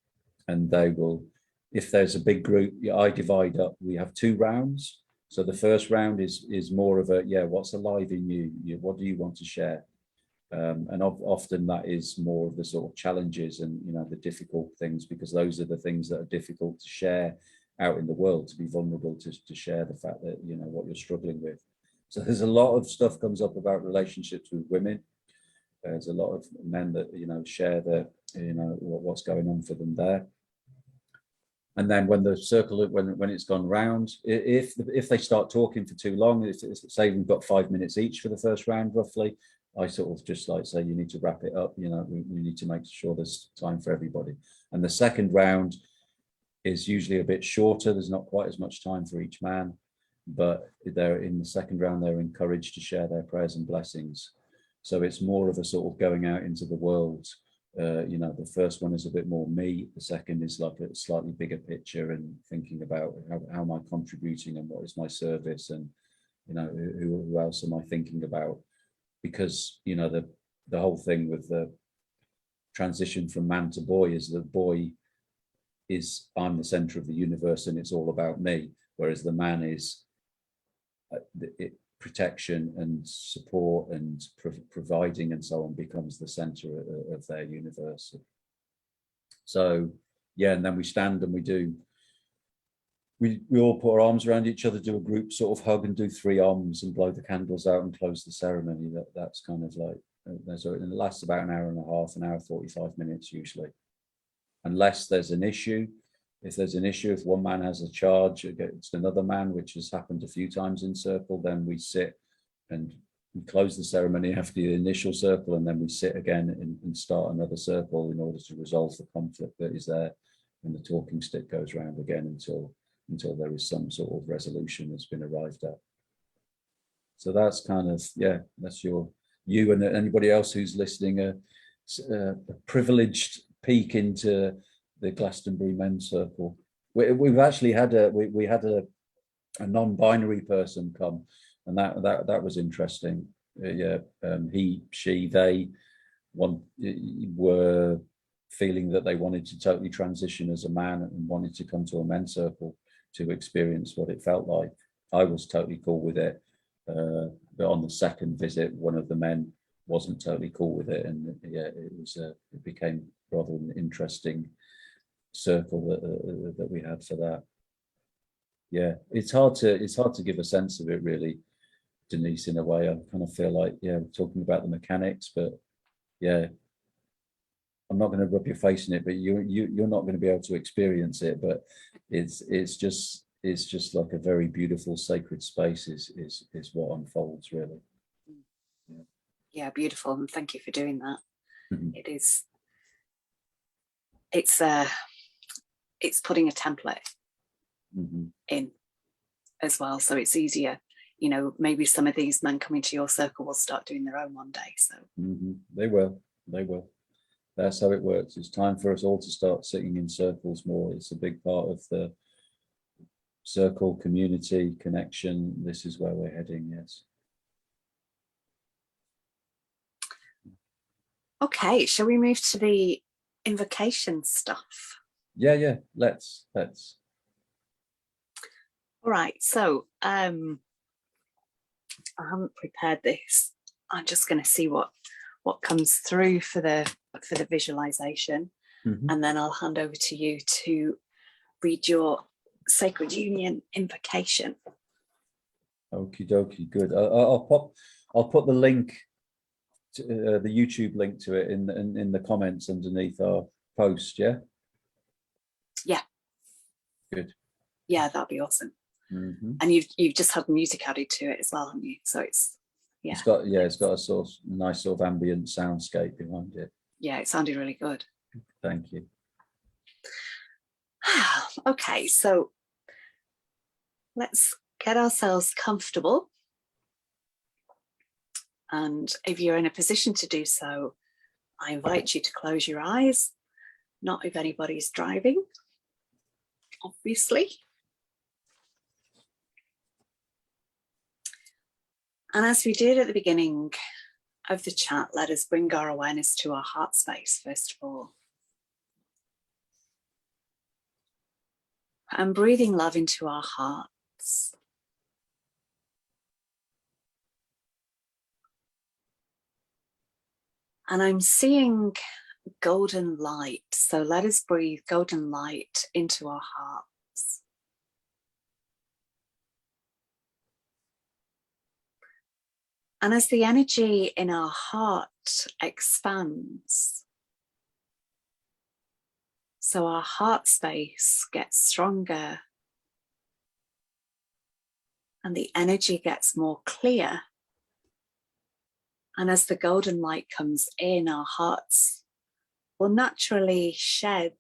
and they will, if there's a big group, I divide up. We have 2 rounds. So the first round is more of a, what's alive in you? What do you want to share? And often that is more of the sort of challenges and, the difficult things, because those are the things that are difficult to share out in the world, to be vulnerable, to share the fact that, what you're struggling with. So there's a lot of stuff comes up about relationships with women. There's a lot of men that, share the, what's going on for them there. And then when the circle, when it's gone round, if they start talking for too long, say we've got 5 minutes each for the first round, roughly, I sort of just say, you need to wrap it up. We need to make sure there's time for everybody. And the second round is usually a bit shorter. There's not quite as much time for each man, but they're in the second round, they're encouraged to share their prayers and blessings. So it's more of a sort of going out into the world. The first one is a bit more me. The second is like a slightly bigger picture, and thinking about how am I contributing, and what is my service, and who else am I thinking about? Because the whole thing with the transition from man to boy is that boy is, I'm the center of the universe and it's all about me, whereas the man is protection and support and providing and so on becomes the center of their universe. So and then we stand and we all put our arms around each other, do a group sort of hug, and do 3 arms and blow the candles out and close the ceremony. That's kind of like, so it lasts about an hour and a half, an hour 45 minutes usually, unless there's an issue. If there's an issue, if one man has a charge against another man, which has happened a few times in circle, then we sit and we close the ceremony after the initial circle, and then we sit again and start another circle in order to resolve the conflict that is there. And the talking stick goes round again until there is some sort of resolution that's been arrived at. So that's kind of, that's you and anybody else who's listening, a privileged peek into the Glastonbury Men's Circle. We've actually had we had a non-binary person come, and that was interesting. He, she, they were feeling that they wanted to totally transition as a man and wanted to come to a men's circle to experience what it felt like. I was totally cool with it, but on the second visit, one of the men wasn't totally cool with it, and it became rather an interesting circle that we had for that. It's hard to give a sense of it, really, Denise. In a way, I kind of feel like we're talking about the mechanics, but I'm not going to rub your face in it, but you're not going to be able to experience it. But it's just like a very beautiful sacred space is what unfolds, really. Beautiful, and thank you for doing that. It is, it's putting a template in as well, so it's easier. Maybe some of these men coming to your circle will start doing their own one day. So they will. That's how it works. It's time for us all to start sitting in circles more. It's a big part of the circle community connection. This is where we're heading. Yes. Okay, shall we move to the invocation stuff? Yeah, let's. All right, so I haven't prepared this. I'm just going to see what comes through for the visualization, and then I'll hand over to you to read your Sacred Union Invocation. Okie dokie, good. I'll put the link, to, the YouTube link to it in the comments underneath our post. Yeah. Yeah. Good. Yeah, that'd be awesome. And you've just had music added to it as well, haven't you? So it's it's got a sort of nice sort of ambient soundscape behind it. Yeah, it sounded really good. Thank you. Okay, so let's get ourselves comfortable. And if you're in a position to do so, I invite you to close your eyes, not if anybody's driving, obviously. And as we did at the beginning of the chat, let us bring our awareness to our heart space, first of all. And breathing love into our hearts. And I'm seeing golden light. So let us breathe golden light into our hearts. And as the energy in our heart expands, so our heart space gets stronger and the energy gets more clear. And as the golden light comes in, our hearts will naturally shed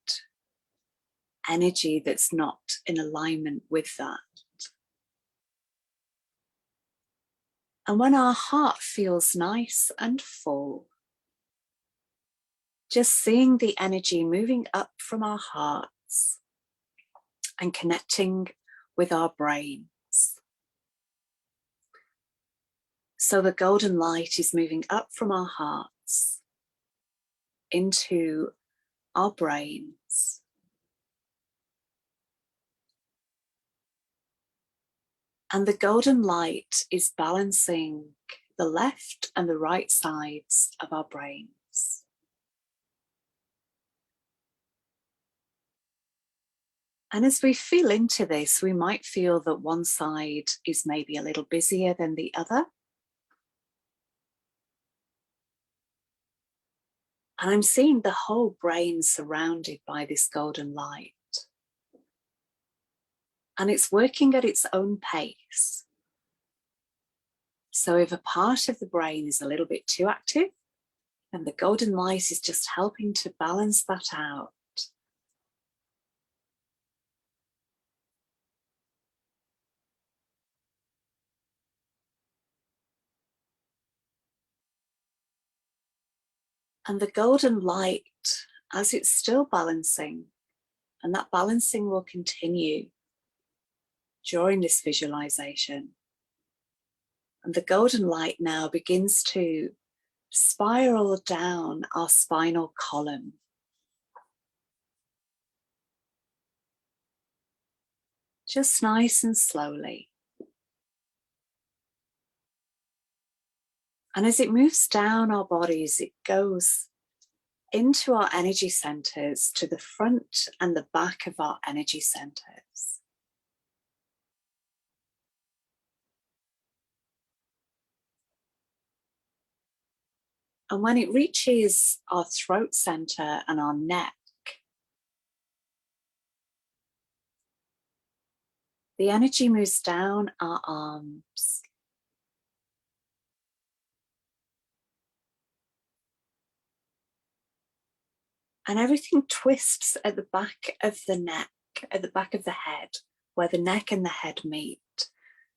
energy that's not in alignment with that. And when our heart feels nice and full, just seeing the energy moving up from our hearts and connecting with our brains. So the golden light is moving up from our hearts into our brains. And the golden light is balancing the left and the right sides of our brains. And as we feel into this, we might feel that one side is maybe a little busier than the other. And I'm seeing the whole brain surrounded by this golden light. And it's working at its own pace. So if a part of the brain is a little bit too active, then the golden light is just helping to balance that out. And the golden light, as it's still balancing, and that balancing will continue during this visualization. And the golden light now begins to spiral down our spinal column. Just nice and slowly. And as it moves down our bodies, it goes into our energy centers, to the front and the back of our energy centers. And when it reaches our throat center and our neck, the energy moves down our arms. And everything twists at the back of the neck, at the back of the head, where the neck and the head meet.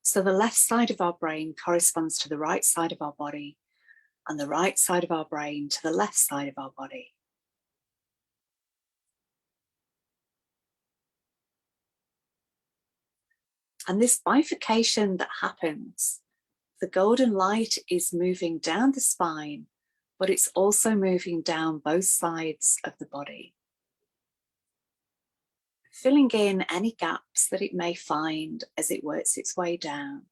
So the left side of our brain corresponds to the right side of our body, and the right side of our brain to the left side of our body. And this bifurcation that happens, the golden light is moving down the spine, but it's also moving down both sides of the body. filling in any gaps that it may find as it works its way down.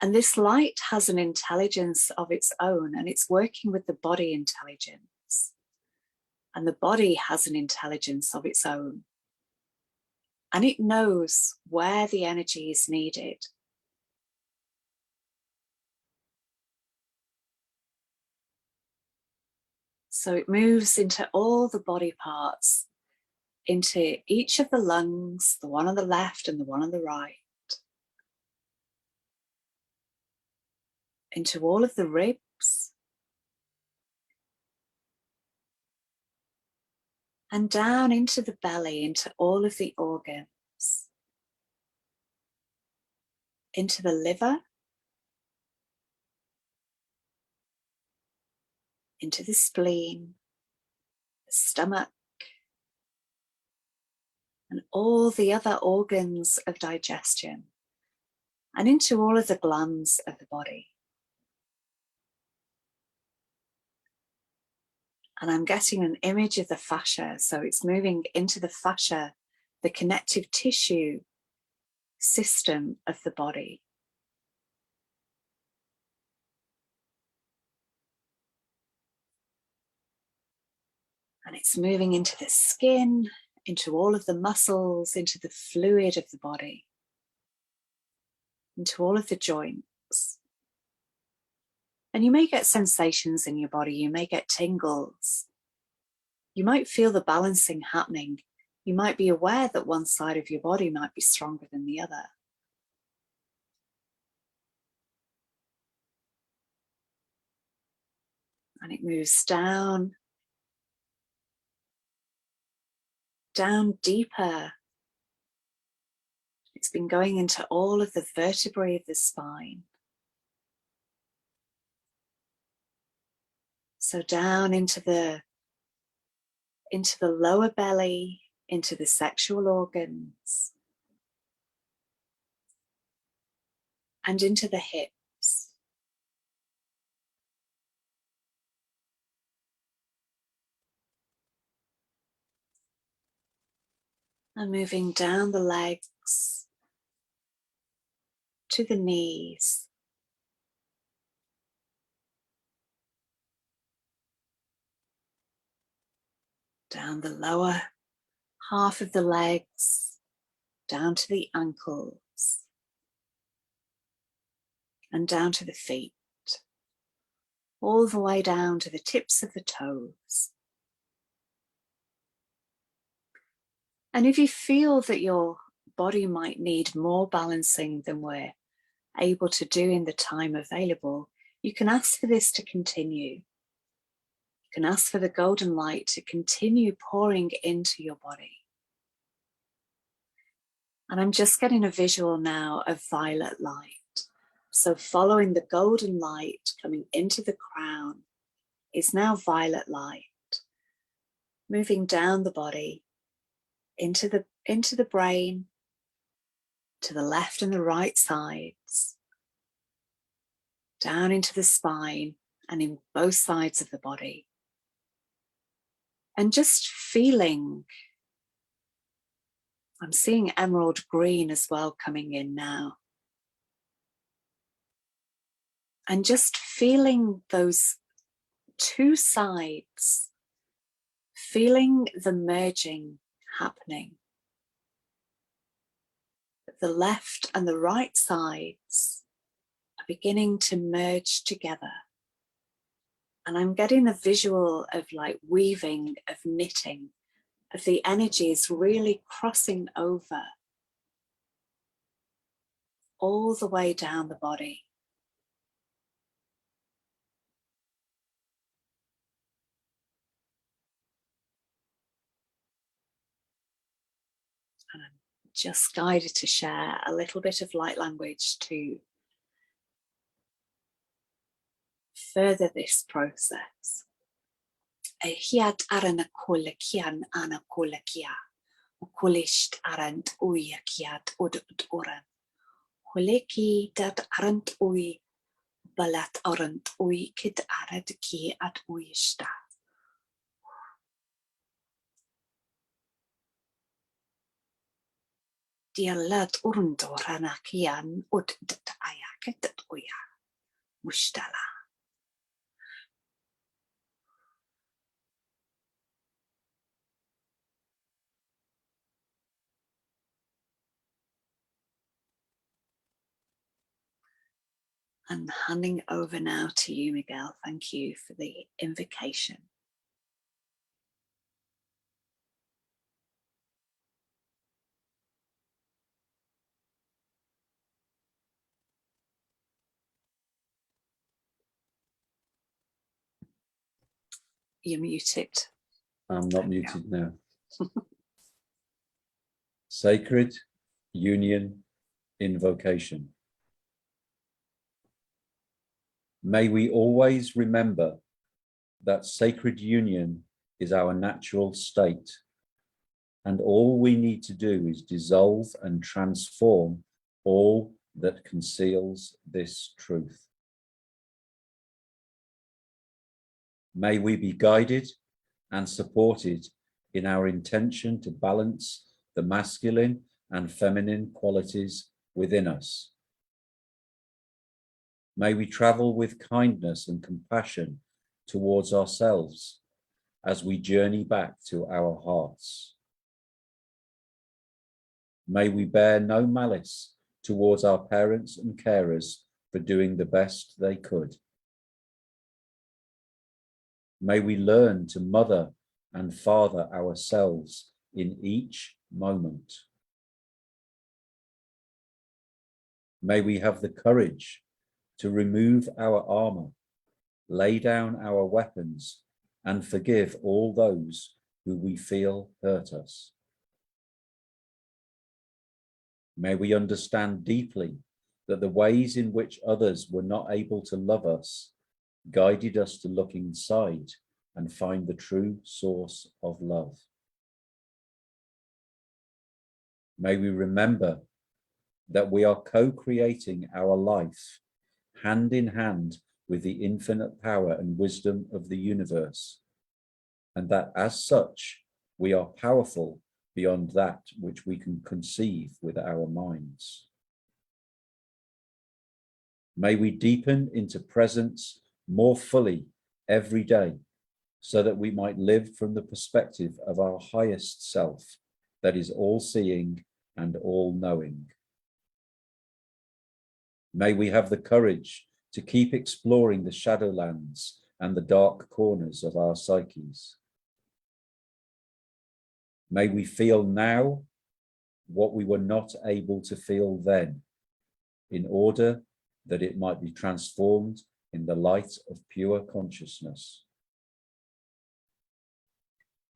And this light has an intelligence of its own, and it's working with the body intelligence. And the body has an intelligence of its own. And it knows where the energy is needed. So it moves into all the body parts, into each of the lungs, the one on the left and the one on the right, into all of the ribs, and down into the belly, into all of the organs, into the liver, into the spleen, the stomach, and all the other organs of digestion, and into all of the glands of the body. And I'm getting an image of the fascia, so it's moving into the fascia, the connective tissue system of the body. And it's moving into the skin, into all of the muscles, into the fluid of the body, into all of the joints. And you may get sensations in your body, you may get tingles. You might feel the balancing happening. You might be aware that one side of your body might be stronger than the other. And it moves down, down deeper. It's been going into all of the vertebrae of the spine. So down into the lower belly, into the sexual organs, and into the hips. And moving down the legs to the knees. Down the lower half of the legs, down to the ankles, and down to the feet, all the way down to the tips of the toes. And if you feel that your body might need more balancing than we're able to do in the time available, you can ask for this to continue. You can ask for the golden light to continue pouring into your body. And I'm just getting a visual now of violet light. So following the golden light coming into the crown is now violet light, moving down the body into the brain, to the left and the right sides, down into the spine and in both sides of the body. And just feeling, I'm seeing emerald green as well coming in now. And just feeling those two sides, feeling the merging happening. The left and the right sides are beginning to merge together. And I'm getting the visual of like weaving, of knitting, of the energies really crossing over all the way down the body. And I'm just guided to share a little bit of light language to further this process. Hiat arana kolakian ana kolakia, kolisht arant uyakiat udut oran. Holeki dat arant uy, balat arant uy kid arad ki at uyishta. dialat urundoranakian ayaket oya mushtala. And handing over now to you, Miguel. Thank you for the invocation. You're muted. I'm not muted now. Sacred Union Invocation. May we always remember that sacred union is our natural state, and all we need to do is dissolve and transform all that conceals this truth. May we be guided and supported in our intention to balance the masculine and feminine qualities within us. May we travel with kindness and compassion towards ourselves as we journey back to our hearts. May we bear no malice towards our parents and carers for doing the best they could. May we learn to mother and father ourselves in each moment. May we have the courage to remove our armor, lay down our weapons, and forgive all those who we feel hurt us. May we understand deeply that the ways in which others were not able to love us guided us to look inside and find the true source of love. May we remember that we are co-creating our life hand in hand with the infinite power and wisdom of the universe, and that as such, we are powerful beyond that which we can conceive with our minds. May we deepen into presence more fully every day, so that we might live from the perspective of our highest self that is all-seeing and all-knowing. May we have the courage to keep exploring the shadowlands and the dark corners of our psyches. May we feel now what we were not able to feel then, in order that it might be transformed in the light of pure consciousness.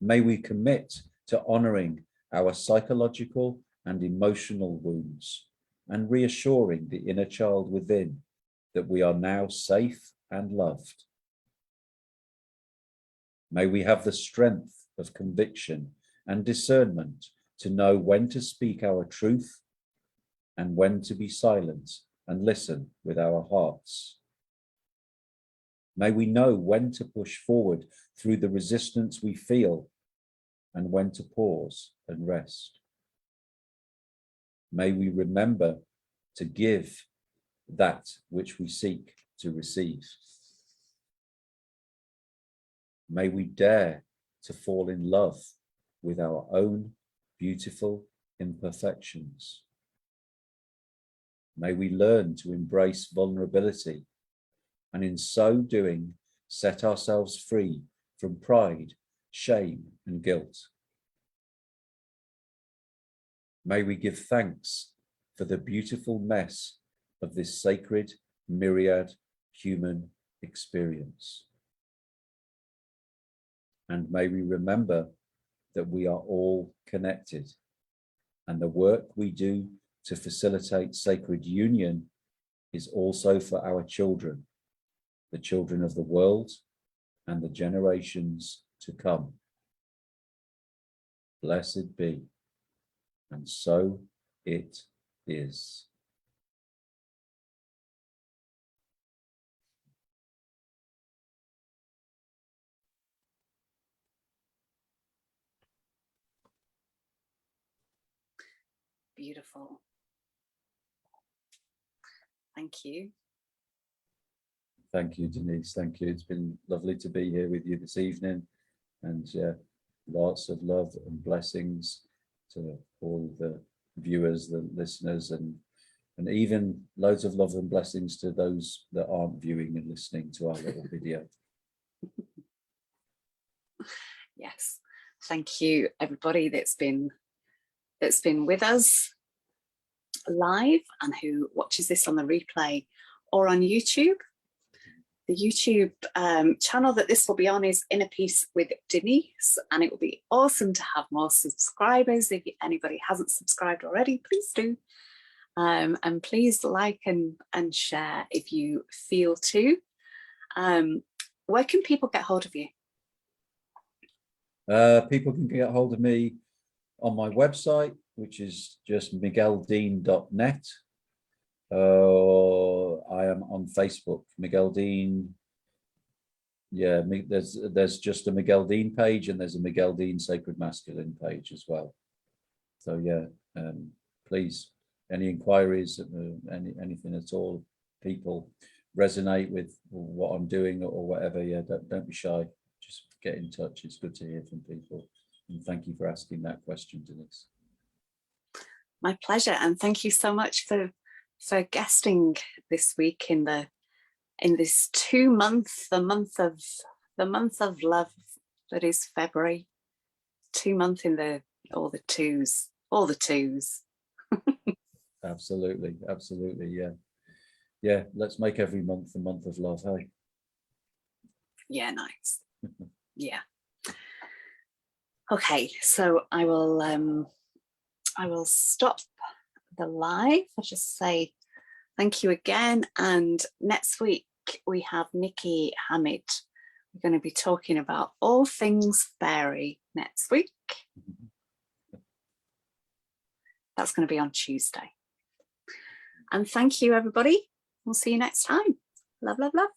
May we commit to honoring our psychological and emotional wounds and reassuring the inner child within that we are now safe and loved. May we have the strength of conviction and discernment to know when to speak our truth and when to be silent and listen with our hearts. May we know when to push forward through the resistance we feel and when to pause and rest. May we remember to give that which we seek to receive. May we dare to fall in love with our own beautiful imperfections. May we learn to embrace vulnerability, and in so doing, set ourselves free from pride, shame, and guilt. May we give thanks for the beautiful mess of this sacred myriad human experience. And may we remember that we are all connected, and the work we do to facilitate sacred union is also for our children, the children of the world, and the generations to come. Blessed be, and so it is. Beautiful. Thank you. Thank you, Denise. Thank you. It's been lovely to be here with you this evening. And yeah, lots of love and blessings to all the viewers, the listeners, and even loads of love and blessings to those that aren't viewing and listening to our little video. Yes. Thank you, everybody that's been with us live and who watches this on the replay or on YouTube. The YouTube channel that this will be on is Inner Peace with Denise, and it will be awesome to have more subscribers. If anybody hasn't subscribed already, please do. And please like and share if you feel to. Where can people get hold of you? People can get hold of me on my website, which is just migueldean.net. I am on Facebook, Miguel Dean. Yeah, there's just a Miguel Dean page, and there's a Miguel Dean Sacred Masculine page as well. So yeah, please, any inquiries, anything at all, people resonate with what I'm doing or whatever, yeah, don't be shy. Just get in touch. It's good to hear from people. And thank you for asking that question, Denise. My pleasure, and thank you so much for guesting this week in this 2 month, the month of love that is February. 2 months in all the twos. Absolutely, yeah. Let's make every month a month of love, hey? Yeah, nice. Yeah. Okay, so I will stop the live. I'll just say thank you again, and next week we have Nikki Hamid. We're going to be talking about all things fairy next week. That's going to be on Tuesday. And thank you, everybody. We'll see you next time. Love, love, love.